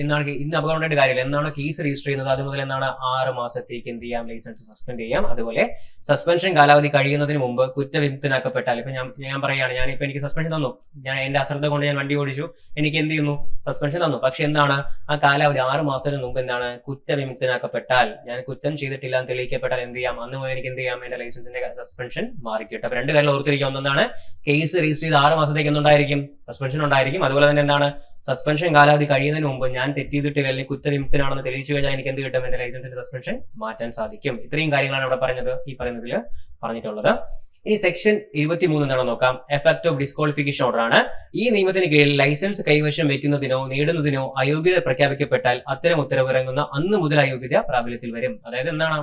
ഇന്ന് അപകടം ഉണ്ടായിട്ട് കാര്യമില്ല, എന്നാണ് കേസ് രജിസ്റ്റർ ചെയ്യുന്നത് അത് മുതൽ എന്നാണ് 6 മാസത്തേക്ക് എന്ത് ചെയ്യാം, ലൈസൻസ് സസ്പെൻഡ് ചെയ്യാം. അതുപോലെ സസ്പെൻഷൻ കാലാവധി കഴിയുന്നതിന് മുമ്പ് കുറ്റവിമുക്തനാക്കപ്പെട്ടാൽ, ഇപ്പൊ ഞാൻ പറയുകയാണ്, ഞാനിപ്പോ എനിക്ക് സസ്പെൻഷൻ തന്നു, ഞാൻ എന്റെ അശ്രദ്ധ കൊണ്ട് ഞാൻ വണ്ടി ഓടിച്ചു, എനിക്ക് എന്ത് ചെയ്യുന്നു, സസ്പെൻഷൻ തന്നു. പക്ഷെ എന്താണ്, ആ കാലാവധി 6 മാസത്തിന് മുമ്പ് എന്താണ്, കുറ്റവിമുക്തനാക്കപ്പെട്ടാൽ, ഞാൻ കുറ്റം ചെയ്തിട്ടില്ല എന്ന് തെളിയിക്കപ്പെട്ടാൽ എന്ത് ചെയ്യാം, അന്ന് മുതൽ എനിക്ക് എന്ത് ചെയ്യാം, എന്റെ ലൈസൻസിന്റെ സസ്പെൻഷൻ മാറിക്കിട്ടും. അപ്പൊ 2 കാര്യം ഓർത്തിരിക്കുക. ഒന്നാണ് കേസ് രജിസ്റ്റർ ചെയ്ത് 6 മാസത്തേക്ക് എന്തുണ്ടായിരിക്കും, സസ്പെൻഷൻ ഉണ്ടായിരിക്കും. അതുപോലെ തന്നെ എന്താണ്, സസ്പെൻഷൻ കാലാവധി കഴിയുന്നതിന് മുമ്പ് ഞാൻ തെറ്റ് ചെയ്തിട്ടില്ല അല്ലെങ്കിൽ കുറ്റവിമുക്തനാണെന്ന് തെളിയിച്ചു കഴിഞ്ഞാൽ എനിക്ക് എന്ത് കിട്ടും? എന്റെ ലൈസൻസിന്റെ സസ്പെൻഷൻ മാറ്റാൻ സാധിക്കും. ഇത്രയും കാര്യങ്ങളാണ് ഇവിടെ പറഞ്ഞത്, ഈ പറയുന്നതിൽ പറഞ്ഞിട്ടുള്ളത്. ഇനി സെക്ഷൻ 23 എന്താണെന്ന് നോക്കാം. എഫക്ട് ഓഫ് ഡിസ്ക്വാളിഫിക്കേഷൻ ഓർഡർ ആണ്. ഈ നിയമത്തിന് കീഴിൽ ലൈസൻസ് കൈവശം വെക്കുന്നതിനോ നേടുന്നതിനോ അയോഗ്യത പ്രഖ്യാപിക്കപ്പെട്ടാൽ അത്തരം ഉത്തരവ് ഇറങ്ങുന്ന അന്ന് മുതൽ അയോഗ്യത പ്രാബല്യത്തിൽ വരും. അതായത് എന്താണ്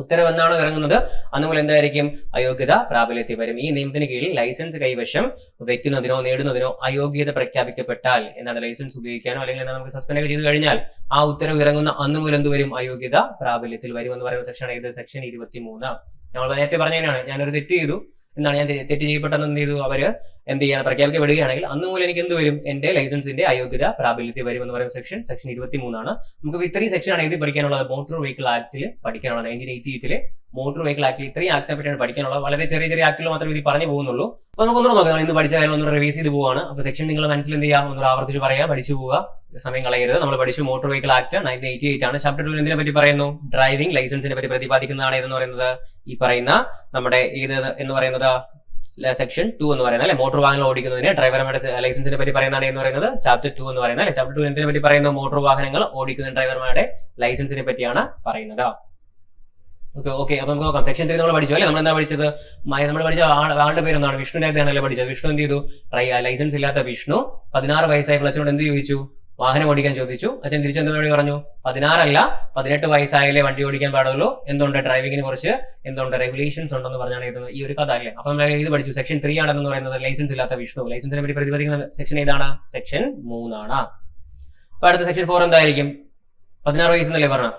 ഉത്തരവ് എന്നാണോ ഇറങ്ങുന്നത് അന്ന് മുതൽ എന്തായിരിക്കും? അയോഗ്യത പ്രാബല്യത്തിൽ വരും. ഈ നിയമത്തിന് കീഴിൽ ലൈസൻസ് കൈവശം വെക്കുന്നതിനോ നേടുന്നതിനോ അയോഗ്യത പ്രഖ്യാപിക്കപ്പെട്ടാൽ എന്താണ് ലൈസൻസ് ഉപയോഗിക്കാനോ അല്ലെങ്കിൽ നമുക്ക് സസ്പെൻഡ് ഒക്കെ ചെയ്ത് കഴിഞ്ഞാൽ ആ ഉത്തരവ് ഇറങ്ങുന്ന അന്ന് മുതൽ എന്ത് വരും? അയോഗ്യത പ്രാബല്യത്തിൽ വരും എന്ന് പറയുന്ന സെക്ഷൻ ആണ് ഇത്, സെക്ഷൻ 23. നമ്മൾ നേരത്തെ പറഞ്ഞതിനാണ്, ഞാനൊരു തെറ്റ് ചെയ്തു, എന്താണ് ഞാൻ തെറ്റ് ചെയ്യപ്പെട്ടെന്ന് എന്ത് ചെയ്തു? അവര് എന്ത് ചെയ്യാൻ പ്രഖ്യാപിക്കപ്പെടുകയാണെങ്കിൽ അന്ന് മൂലം എനിക്ക് എന്ത് വരും? എന്റെ ലൈസൻസിന്റെ അയോഗ്യത പ്രാബല്യത്തിൽ വരും എന്ന് പറയുന്ന സെക്ഷൻ 23 ആണ്. നമുക്ക് ഇത്രയും സെക്ഷൻ ആണ് എഴുതി പഠിക്കാനുള്ളത്. മോട്ടോർ വെഹിക്കിൾ ആക്ടിൽ പഠിക്കാനുള്ളത് 1988 മോട്ടോർ വെഹിക്കിൾ ആക്ടിൽ ഇത്രയും ആക്ടിനെ പറ്റിയാണ് പഠിക്കാനുള്ളത്. വളരെ ചെറിയ ചെറിയ ആക്ടിൽ മാത്രമേ ഇത് പറഞ്ഞു പോകുന്നുള്ളൂ. അപ്പൊ നമുക്ക് ഒന്നുകൂടെ നോക്കാം. ഇന്ന് പഠിച്ച കാര്യം ഒന്ന് റിവൈസ് ചെയ്ത് പോവാണ്. അപ്പൊ സെക്ഷൻ നിങ്ങൾ മനസ്സിൽ എന്ത് ചെയ്യാം? ഒന്ന് ആവർത്തിച്ച് പറയാം, പഠിച്ചു പോവുക, സമയം കളയരുത്. നമ്മൾ പഠിച്ചു മോട്ടോർ വെഹിക്കിൾ ആക്ട് 1988 ആണ്. ചാപ്റ്റർ 2 എന്തിനെ പറ്റി പറയുന്നു? ഡ്രൈവിംഗ് ലൈസൻസിനെ പറ്റി പ്രതിപാദിക്കുന്നതാണ് ഇതെന്ന് പറയുന്നത്. ഈ പറയുന്ന നമ്മുടെ ഏത് എന്ന് പറയുന്നത് സെക്ഷൻ 2 എന്ന് പറയുന്നത് അല്ലെ, മോട്ടോർ വാഹനങ്ങൾ ഓടിക്കുന്നതിന് ഡ്രൈവർമാരുടെ ലൈസൻസിനെ പറ്റി പറയുന്നതാണ് എന്ന് പറയുന്നത് ചാപ്റ്റർ 2 എന്ന് പറയുന്നത് അല്ലെ. ചാപ്റ്റർ 2 എന്തിനെ പറ്റി പറയുന്നു? മോട്ടോർ വാഹനങ്ങൾ ഓടിക്കുന്ന ഡ്രൈവർമാരുടെ ലൈസൻസിനെ പറ്റിയാണ് പറയുന്നത്. ഓക്കെ. അപ്പൊ നമുക്ക് നോക്കാം. സെക്ഷൻ 3 നമ്മൾ പഠിച്ചു അല്ലെ. നമ്മൾ എന്താ പഠിച്ചത്? നമ്മൾ പഠിച്ച ആളുടെ പേര് എന്താണ്? വിഷ്ണുവിന്റെ പഠിച്ചത്. വിഷ്ണു എന്ത് ചെയ്തു? ലൈസൻസ് ഇല്ലാത്ത വിഷ്ണു 16 വയസ്സായപ്പോൾ അച്ഛനോട് എന്ത് ചോദിച്ചു? വാഹനം ഓടിക്കാൻ ചോദിച്ചു. അച്ഛൻ തിരിച്ചെന്ത് വേണ്ടി പറഞ്ഞു? 16 അല്ല 18 വയസ്സായാലേ വണ്ടി ഓടിക്കാൻ പാടുള്ളൂ. എന്തുകൊണ്ട്? ഡ്രൈവിംഗിന് കുറച്ച് എന്തുകൊണ്ട് റെഗുലേഷൻസ് ഉണ്ടെന്ന് പറഞ്ഞാണ് ഇത് ഈ ഒരു കഥ അല്ലേ. അപ്പൊ നമ്മൾ ഇത് പഠിച്ചു. സെക്ഷൻ 3 ആണെന്ന് പറയുന്നത് ലൈസൻസ് ഇല്ലാത്ത വിഷ്ണു. ലൈസൻസിനെ പറ്റി പ്രതിപാദിക്കുന്ന സെക്ഷൻ ഏതാണ്? സെക്ഷൻ 3 ആണ്. അപ്പൊ അടുത്ത സെക്ഷൻ 4 എന്തായിരിക്കും? 16 വയസ്സെന്നല്ലേ പറഞ്ഞ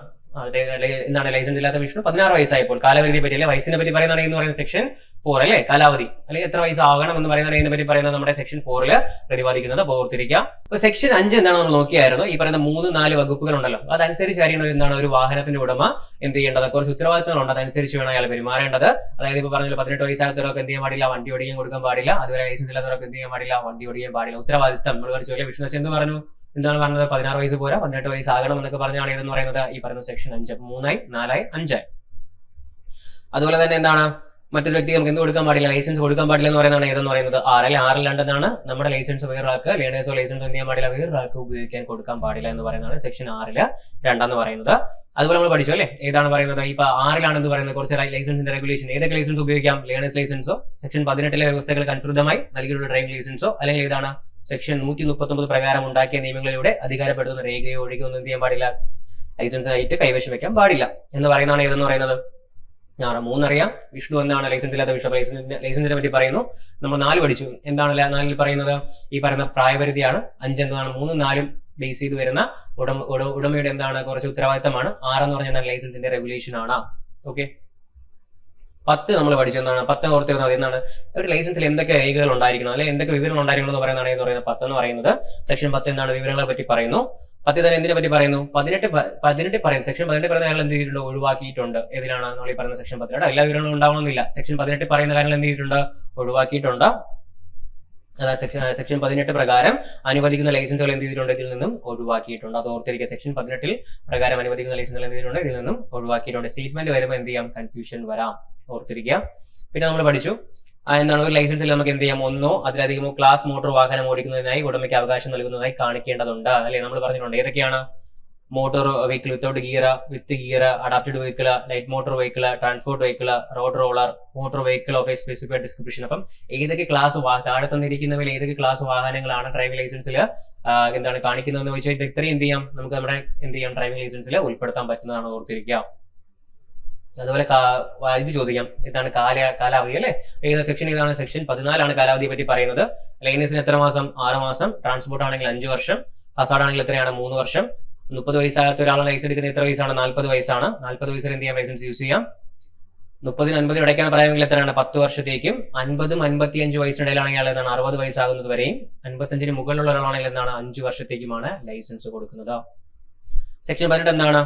എന്താണ്? ലൈസൻസ് ഇല്ലാത്ത വിഷ്ണു 16 വയസ്സായപ്പോൾ കാലാവധിയെ പറ്റി അല്ലെ, വയസ്സിനെ പറ്റി പറയുന്നതാണ് എന്ന് പറയുന്നത് സെക്ഷൻ 4 അല്ലെ. കാലാവധി അല്ലെങ്കിൽ എത്ര വയസ്സാകണം എന്ന് പറയുന്നതാണ് ഇതിനെ പറ്റി പറയുന്നത് നമ്മുടെ സെക്ഷൻ 4 പ്രതിപാദിക്കുന്നത്. ഓർത്തിരിക്കാം. അപ്പൊ സെക്ഷൻ 5 എന്താണ് നമ്മൾ നോക്കിയായിരുന്നു? ഈ പറയുന്ന 3-4 വകുപ്പുകൾ ഉണ്ടല്ലോ, അതനുസരിച്ച് കാര്യങ്ങൾ എന്താണ് ഒരു വാഹനത്തിന്റെ ഉടമ എന്ത് ചെയ്യേണ്ടത്? കുറച്ച് ഉത്തരവാദിത്തങ്ങളുണ്ട്, അതനുസരിച്ച് വേണം അയാൾ പെരുമാറേണ്ടത്. അതായത് ഇപ്പൊ പറഞ്ഞാൽ 18 വയസ്സാകാത്തവരൊക്കെ എന്ത് ചെയ്യാൻ പാടില്ല? വണ്ടി ഓടിക്കാൻ കൊടുക്കാൻ പാടില്ല. അതുപോലെ ലൈസൻസ് ഇല്ലാത്തവരൊക്കെ എന്ത് ചെയ്യാൻ പാടില്ല? വണ്ടി ഓടിക്കാൻ പാടില്ല. ഉത്തരവാദിത്തം നമ്മൾ പറഞ്ഞു അല്ലെ. വിഷ്ണു എന്ത് പറഞ്ഞു? എന്താണ് പറഞ്ഞത്? 16 വയസ്സ് പോരാ 18 വയസ്സാകണം എന്നൊക്കെ പറഞ്ഞാണ് ഇതെന്ന് പറയുന്നത് ഈ പറയുന്ന സെക്ഷൻ 5. 3, 4, 5. അതുപോലെ തന്നെ എന്താണ് മറ്റൊരു വ്യക്തി നമുക്ക് എന്ത് കൊടുക്കാൻ പാടില്ല? ലൈസൻസ് കൊടുക്കാൻ പാടില്ല എന്ന് പറയുന്നതാണ് ഏതെന്ന് പറയുന്നത് 6. 6 രണ്ടെന്നാണ് നമ്മുടെ ലൈസൻസ് വേറൊരാൾക്ക്, ലേണേഴ്സോ ലൈസൻസോ എന്ത് ചെയ്യാൻ പാടില്ല? വേറൊരാൾക്ക് ഉപയോഗിക്കാൻ കൊടുക്കാൻ പാടില്ല എന്ന് പറയുന്നതാണ് സെക്ഷൻ 6 2 പറയുന്നത്. അതുപോലെ നമ്മൾ പഠിച്ചു അല്ലെ. ഏതാണ് പറയുന്നത്? ഇപ്പൊ 6 എന്ന് പറയുന്നത് കുറച്ച് ലൈസൻസിന്റെ റെഗുലേഷൻ. ഏതൊക്കെ ലൈസൻസ് ഉപയോഗിക്കാം? ലേണേഴ്സ് ലൈസൻസോ സെക്ഷൻ 18 വ്യവസ്ഥകൾക്ക് അനുസൃതമായി നൽകിയിട്ടുള്ള ഡ്രൈവിംഗ് ലൈസൻസോ അല്ലെങ്കിൽ ഏതാണ് സെക്ഷൻ 139 പ്രകാരം ഉണ്ടാക്കിയ നിയമങ്ങളിലൂടെ അധികാരപ്പെടുത്തുന്ന രേഖയോ ഒഴികയോ ഒന്നും എന്ത് ചെയ്യാൻ പാടില്ല? ലൈസൻസ് ആയിട്ട് കൈവശം വെക്കാൻ പാടില്ല എന്ന് പറയുന്നതാണ് ഏതെന്ന് പറയുന്നത് 3 അറിയാം. വിഷ്ണു എന്താണ്? ലൈസൻസ് ഇല്ലാത്ത വിഷ്ണു. ലൈസൻസിനെ പറ്റി പറയുന്നു. നമ്മൾ 4 പഠിച്ചു. എന്താണ് 4 പറയുന്നത്? ഈ പറയുന്ന പ്രായപരിധിയാണ്. 5 എന്താണ്? 3, 4 ബേസ് ചെയ്ത് വരുന്ന ഉടമയുടെ എന്താണ്? കുറച്ച് ഉത്തരവാദിത്തമാണ്. 6 എന്ന് പറഞ്ഞാൽ ലൈസൻസിന്റെ റെഗുലേഷൻ ആണ്. ഓക്കെ. 10 നമ്മൾ പഠിച്ചു. എന്താണ് 10 ഓർത്തിരുന്നത്? എന്താണ് ഒരു ലൈസൻസിൽ എന്തൊക്കെ രേഖകൾ ഉണ്ടായിരിക്കണം അല്ലെങ്കിൽ എന്തൊക്കെ വിവരങ്ങൾ ഉണ്ടായിരിക്കണം എന്ന് പറയുന്നതാണ് എന്ന് പറയുന്നത് 10 എന്ന് പറയുന്നത്. സെക്ഷൻ 10 എന്താണ്? വിവരങ്ങളെ പറ്റി പറയുന്നു. 10 തന്നെ എന്തിനെ പറ്റി പറയുന്നു? 18 പറയുന്നു. സെക്ഷൻ 18 പറയുന്ന കാര്യങ്ങൾ എന്ത് ചെയ്തിട്ടുണ്ട്? ഒഴിവാക്കിയിട്ടുണ്ട്. ഏതിലാണ്? നമ്മൾ ഈ പറയുന്ന സെക്ഷൻ 18. എല്ലാ വിവരങ്ങളും ഉണ്ടാവണമെന്നില്ല. സെക്ഷൻ 18 പറയുന്ന കാര്യങ്ങൾ എന്ത് ചെയ്തിട്ടുണ്ട്? ഒഴിവാക്കിയിട്ടുണ്ട്. അതായത് സെക്ഷൻ 18 പ്രകാരം അനുവദിക്കുന്ന ലൈസൻസുകൾ എന്ത് ചെയ്തിട്ടുണ്ട്? ഇതിൽ നിന്നും ഒഴിവാക്കിയിട്ടുണ്ട്. അത് ഓർത്തിരിക്കുക. സെക്ഷൻ 18 പ്രകാരം അനുവദിക്കുന്ന ലൈസൻസുകൾ എന്ത് ചെയ്തിട്ടുണ്ട്? ഇതിൽ നിന്നും ഒഴിവാക്കിയിട്ടുണ്ട്. സ്റ്റേറ്റ്മെന്റ് വരുമ്പോൾ എന്ത് ചെയ്യാം? കൺഫ്യൂഷൻ വരാം. ഓർത്തിരിക്കുക. പിന്നെ നമ്മൾ പഠിച്ചു എന്താണ് ഒരു ലൈസൻസിൽ നമുക്ക് എന്ത് ചെയ്യാം? 1 അതിലധികമോ ക്ലാസ് മോട്ടോർ വാഹനം ഓടിക്കുന്നതിനായി ഉടമയ്ക്ക് അവകാശം നൽകുന്നതായി കാണിക്കേണ്ടതുണ്ട് അല്ലെ. നമ്മൾ പറഞ്ഞിട്ടുണ്ട് ഏതൊക്കെയാണ്? Motor vehicle without gear, with gear, adapted vehicle, light motor vehicle, transport vehicle, road roller, motor vehicle of a specified description. അപ്പം ഏതൊക്കെ ക്ലാസ് താഴെ തന്നിരിക്കുന്നവയിൽ ഏതൊക്കെ ക്ലാസ് വാഹനങ്ങളാണ് ഡ്രൈവിംഗ് ലൈസൻസിൽ എന്താണ് കാണിക്കുന്നതെന്ന് ചോദിച്ചാൽ ഇത് ഇത്രയും എന്ത് ചെയ്യാം? നമുക്ക് നമ്മുടെ എന്ത് ചെയ്യാം? ഡ്രൈവിംഗ് ലൈസൻസിൽ ഉൾപ്പെടുത്താൻ പറ്റുന്നതാണ്. ഓർത്തിരിക്കുക. അതുപോലെ ഇത് ചോദിക്കാം. ഇതാണ് കാലാവധി അല്ലെ. ഏത് സെക്ഷൻ ഏതാണ്? സെക്ഷൻ 14 കാലാവധിയെ പറ്റി പറയുന്നത്. ലൈനേഴ്സിന് എത്ര മാസം? 6 മാസം. ട്രാൻസ്പോർട്ട് ആണെങ്കിൽ 5 വർഷം. ഹസാർഡ് ആണെങ്കിൽ എത്രയാണ്? 3 വർഷം. 30 വയസ്സാകാത്ത ഒരാളെ ലൈസൻസ് എടുക്കുന്ന എത്ര വയസ്സാണ്? 40 വയസ്സാണ്. 40 വയസ്സിൽ എന്ത് ചെയ്യാം? ലൈസൻസ് യൂസ് ചെയ്യാം. 30-50 ഇടയ്ക്കാണ് പറയുമെങ്കിൽ എത്രയാണ്? 10 വർഷത്തേക്കും. 50-55 വയസ്സിനിടയിലാണെങ്കിൽ എന്താണ്? 60 വയസ്സാകുന്നത് വരെയും. 55-ന് മുകളിലുള്ള ഒരാളാണെങ്കിൽ എന്താണ്? 5 വർഷത്തേക്കുമാണ് ലൈസൻസ് കൊടുക്കുന്നത്. സെക്ഷൻ 18 എന്താണ്?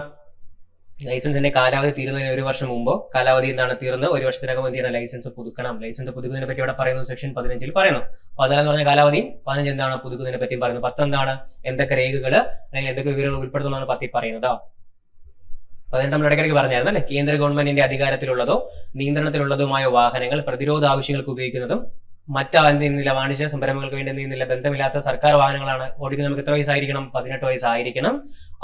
ലൈസൻസിന്റെ കാലാവധി തീരുന്നതിന് 1 വർഷം മുമ്പോ കാലാവധി എന്താണ്? തീർന്ന് 1 വർഷത്തിനകം എന്ത് ചെയ്യണം? ലൈസൻസ് പുതുക്കണം. ലൈസൻസ് പുതുക്കുന്നതിനെ പറ്റി ഇവിടെ പറയുന്നു സെക്ഷൻ 15 പറയുന്നു. 14 എന്ന് പറഞ്ഞ കാലാവധിയും 15 എന്താണ്? പുതുക്കുന്നതിനെ പറ്റിയും പറയുന്നു. 10 എന്താണ്? എന്തൊക്കെ രേഖകൾ അല്ലെങ്കിൽ എന്തൊക്കെ വിവരങ്ങൾ ഉൾപ്പെടുത്തുന്നതാണ് 10 പറയുന്നത്. 18 നമ്മൾ ഇടയ്ക്കിടയ്ക്ക് പറഞ്ഞായിരുന്നു അല്ലെ. കേന്ദ്ര ഗവൺമെന്റിന്റെ അധികാരത്തിലുള്ളതോ നിയന്ത്രണത്തിലുള്ളതുമായ വാഹനങ്ങൾ പ്രതിരോധ ആവശ്യങ്ങൾക്ക് ഉപയോഗിക്കുന്നതും മറ്റ് എന്ത് ചെയ്യുന്നില്ല, വാണിജ്യ സംരംഭങ്ങൾക്ക് വേണ്ടി എന്ത് ചെയ്യുന്നില്ല, ബന്ധമില്ലാത്ത സർക്കാർ വാഹനങ്ങളാണ് ഓടിക്കുന്നത്. നമുക്ക് എത്ര വയസ്സായിരിക്കണം? 18 വയസ്സായിരിക്കണം.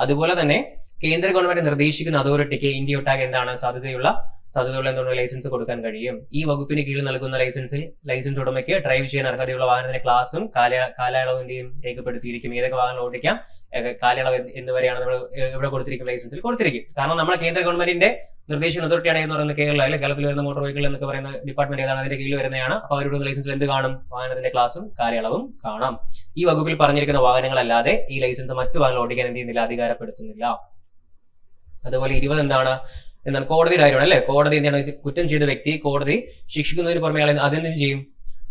അതുപോലെ തന്നെ കേന്ദ്ര ഗവൺമെന്റ് നിർദ്ദേശിക്കുന്ന അതോറിറ്റിക്ക് ഇന്ത്യ ഒട്ടാകെ എന്താണ് സാധ്യതയുള്ള എന്നുള്ള ലൈസൻസ് കൊടുക്കാൻ കഴിയും. ഈ വകുപ്പിന് കീഴിൽ നൽകുന്ന ലൈസൻസ് ഉടമയ്ക്ക് ഡ്രൈവ് ചെയ്യാൻ അർഹതയുള്ള വാഹനത്തിന്റെ ക്ലാസും കാലയളവ് എന്ത് ചെയ്യും, രേഖപ്പെടുത്തിയിരിക്കും. ഏതൊക്കെ വാഹനങ്ങൾ ഓടിക്കാം, കാലയളവ് എന്നിവരെയാണ് നമ്മൾ ഇവിടെ കൊടുത്തിരിക്കും, ലൈസൻസിൽ കൊടുത്തിരിക്കും. കാരണം നമ്മുടെ കേന്ദ്ര ഗവൺമെന്റിന്റെ നിർദ്ദേശിക്കുന്ന അതോറിറ്റിയാണ് എന്ന് പറയുന്നത് കേരളത്തിൽ വരുന്ന മോട്ടോർ വെഹിക്കിൾ എന്നൊക്കെ പറയുന്ന ഡിപ്പാർട്ട്മെന്റ് ഏതാണ്, അതിന്റെ കീഴിൽ വരുന്നതാണ്. അപ്പൊ അവരുടെ ലൈസൻസിൽ എന്ത് കാണും? വാഹനത്തിന്റെ ക്ലാസും കാലയളവും കാണാം. ഈ വകുപ്പിൽ പറഞ്ഞിരിക്കുന്ന വാഹനങ്ങളല്ലാതെ ഈ ലൈസൻസ് മറ്റു വാഹനങ്ങൾ ഓടിക്കാൻ എന്ത് ചെയ്യുന്നില്ല, അധികാരപ്പെടുത്തുന്നില്ല. അതുപോലെ 20 എന്താണ് കോടതിയുടെ കാര്യമാണ് അല്ലെ. കോടതി എന്താണ്, കുറ്റം ചെയ്ത വ്യക്തി കോടതി ശിക്ഷിക്കുന്നതിന് പുറമെ അതെന്തും ചെയ്യും,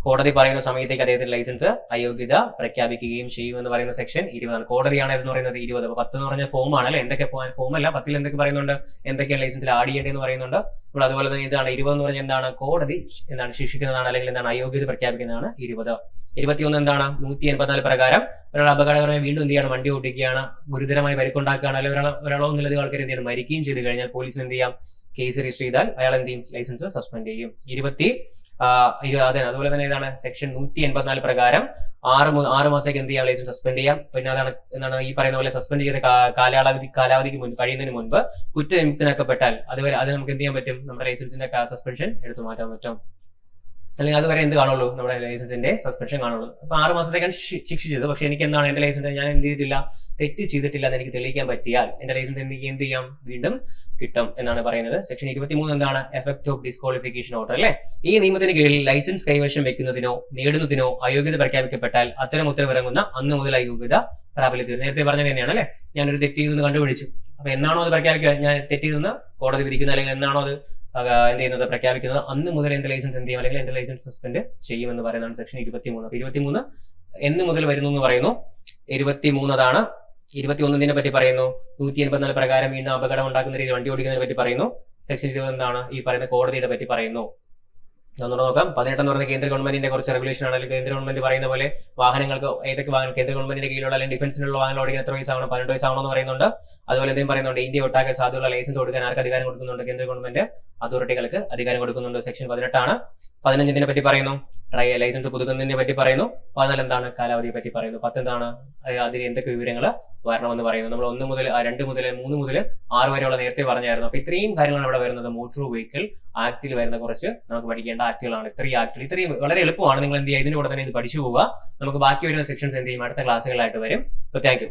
കോടതി പറയുന്ന സമയത്തേക്ക് അദ്ദേഹത്തിന്റെ ലൈസൻസ് അയോഗ്യത പ്രഖ്യാപിക്കുകയും ചെയ്യും എന്ന് പറയുന്ന സെക്ഷൻ 20 കോടതിയാണ് എന്ന് പറയുന്നത് 20. 10 എന്ന് പറഞ്ഞ ഫോം ആണ് അല്ലെ. എന്തൊക്കെ ഫോം അല്ല, 10 എന്തൊക്കെ പറയുന്നുണ്ട്, എന്തൊക്കെയാണ് ലൈസൻസിൽ ആഡ് ചെയ്യേണ്ടതെന്ന് പറയുന്നുണ്ട്. അപ്പോൾ അതുപോലെ തന്നെ ഇതാണ് 20 എന്ന് പറഞ്ഞാൽ എന്താണ്, കോടതി എന്താണ് ശിക്ഷിക്കുന്നതാണ് അല്ലെങ്കിൽ എന്താണ് അയോഗ്യത പ്രഖ്യാപിക്കുന്നതാണ് 20. 21 എന്താണ്, 184 പ്രകാരം ഒരാൾ അപകടകരമായി വീണ്ടും എന്ത് ചെയ്യാണ്, വണ്ടി ഓടിക്കുകയാണ്, ഗുരുതരമായി പരിക്കുണ്ടാക്കുകയാണ്, അല്ലെങ്കിൽ ഒരാളോ ഒന്നിലധികം ആൾക്കാർ എന്ത് ചെയ്യണം, മരിക്കുകയും ചെയ്ത് കഴിഞ്ഞാൽ പോലീസിന് എന്ത് ചെയ്യാം, കേസ് രജിസ്റ്റർ ചെയ്താൽ അയാൾ എന്ത് ചെയ്യും, ലൈസൻസ് സസ്പെൻഡ് ചെയ്യും. അതുപോലെ തന്നെ ഇതാണ് സെക്ഷൻ 184 പ്രകാരം 6 മാസത്തേക്ക് എന്ത് ചെയ്യാം, ലൈസൻസ് സസ്പെൻഡ് ചെയ്യാം. പിന്നെ എന്താണ് ഈ പറയുന്ന പോലെ സസ്പെൻഡ് ചെയ്ത കാലാവധിക്ക് മുൻപ് കഴിയുന്നതിന് മുൻപ് കുറ്റവിമുക്തനാക്കപ്പെട്ടാൽ അത് നമുക്ക് എന്ത് ചെയ്യാൻ പറ്റും, നമ്മുടെ ലൈസൻസിന്റെ സസ്പെൻഷൻ എടുത്തു മാറ്റാൻ പറ്റും. അല്ലെങ്കിൽ അതുവരെ എന്ത് കാണുള്ളൂ, നമ്മുടെ ലൈസൻസിന്റെ സസ്പെൻഷൻ കാണുള്ളൂ. അപ്പൊ 6 മാസത്തേക്കാണ് ശിക്ഷിച്ചത്. പക്ഷെ എനിക്ക് എന്താണ്, എന്റെ ലൈസൻസ് ഞാൻ എന്ത് ചെയ്തിട്ടില്ല, തെറ്റ് ചെയ്തിട്ടില്ല എന്ന് എനിക്ക് തെളിയിക്കാൻ പറ്റിയാൽ എന്റെ ലൈസൻസ് എന്ത് ചെയ്യാം, വീണ്ടും കിട്ടും എന്നാണ് പറയുന്നത്. സെക്ഷൻ 23 എന്താണ്, എഫക്ട് ഓഫ് ഡിസ്ക്വാളിഫിക്കേഷൻ ഓർഡർ അല്ലെ. ഈ നിയമത്തിന് കീഴിൽ ലൈസൻസ് കൈവശം വെക്കുന്നതിനോ നേടുന്നതിനോ അയോഗ്യത പ്രഖ്യാപിക്കപ്പെട്ടാൽ അത്തരം ഉത്തരവിറങ്ങുന്ന അന്ന് മുതൽ അയോഗ്യത പ്രാബല്യത്തിൽ. നേരത്തെ പറഞ്ഞത് തന്നെയാണ് അല്ലെ. ഞാനൊരു തെറ്റ് ചെയ്തെന്ന് കണ്ടുപിടിച്ചു. അപ്പൊ എന്നാണോ അത് പ്രഖ്യാപിക്കുക, ഞാൻ തെറ്റ് ചെയ്തെന്ന് കോടതി വിധിക്കുന്നത്, അല്ലെങ്കിൽ എന്നാണോ അത് എന്ത് ചെയ്യുന്നത്, പ്രഖ്യാപിക്കുന്നത്, അന്ന് മുതൽ എന്റെ ലൈസൻസ് എന്ത് ചെയ്യും, അല്ലെങ്കിൽ എന്റെ ലൈസൻസ് സസ്പെൻഡ് ചെയ്യുമെന്ന് പറയുന്നതാണ് സെക്ഷൻ 23. അപ്പൊ 23 എന്ന് മുതൽ വരുന്നു എന്ന് പറയുന്നു. 23 അതാണ്. 21 പറ്റി പറയുന്നു, 184 പ്രകാരം വീണ്ടും അപകടം ഉണ്ടാക്കുന്ന രീതിയിൽ വണ്ടി ഓടിക്കുന്നതിനെ പറ്റി പറയുന്നു. സെക്ഷൻ 20 എന്താണ്, ഈ പറയുന്ന കോടതിയുടെ പറ്റി പറയുന്നു. ഒന്നുകൂടെ നോക്കാം. 18 എന്ന് പറയുന്ന കേന്ദ്ര ഗവൺമെന്റിന്റെ കുറച്ച് റെഗുലേഷൻ ആണ്. അല്ലെങ്കിൽ കേന്ദ്ര ഗവൺമെന്റ് പറയുന്ന പോലെ വാഹനങ്ങൾക്ക് ഏതൊക്കെ വാഹനം കേന്ദ്ര ഗവൺമെന്റിന്റെ കീഴിലുള്ള അല്ലെങ്കിൽ ഡിഫൻസിനുള്ള വാഹനം ഓടിക്കാൻ എത്ര വയസ്സാവണം, 12 വയസ്സാവണം എന്ന് പറയുന്നുണ്ട്. അതുപോലെ എന്തെങ്കിലും പറയുന്നുണ്ട്, ഇന്ത്യ ഒട്ടാകെ സാധുള്ള ലൈസൻസ് കൊടുക്കാൻ ആർക്ക് അധികാരം കൊടുക്കുന്നുണ്ട്, കേന്ദ്ര ഗവൺമെന്റ് അതോറിറ്റികൾക്ക് അധികാരം കൊടുക്കുന്നുണ്ട്. സെക്ഷൻ 18 ആണ്. 15 പറ്റി പറയുന്നു, ലൈസൻസ് പുതുക്കുന്നതിനെ പറ്റി പറയുന്നു. 14 എന്താണ്, കാലാവധിയെ പറ്റി പറയുന്നു. 10 എന്താണ്, അതിന് എന്തൊക്കെ വിവരങ്ങൾ വരണമെന്ന് പറയുന്നു. നമ്മൾ 1 മുതൽ 2 മുതൽ 3 മുതൽ 6 വരെയുള്ള നേരത്തെ പറഞ്ഞായിരുന്നു. അപ്പൊ ഇത്രയും കാര്യങ്ങളാണ് ഇവിടെ വരുന്നത്. മോട്ടോർ വെഹിക്കിൾ ആക്ടിൽ വരുന്ന കുറച്ച് നമുക്ക് പഠിക്കേണ്ട ആക്ടുകളാണ്. ഇത്രയും വളരെ എളുപ്പമാണ്. നിങ്ങൾ എന്ത് ചെയ്യുക, ഇതിന്റെ കൂടെ തന്നെ ഇത് പഠിച്ചു പോവുക. നമുക്ക് ബാക്കി വരുന്ന സെക്ഷൻസ് എന്ത് ചെയ്യും, അടുത്ത ക്ലാസ്സുകളായിട്ട് വരും. അപ്പോൾ താങ്ക് യു.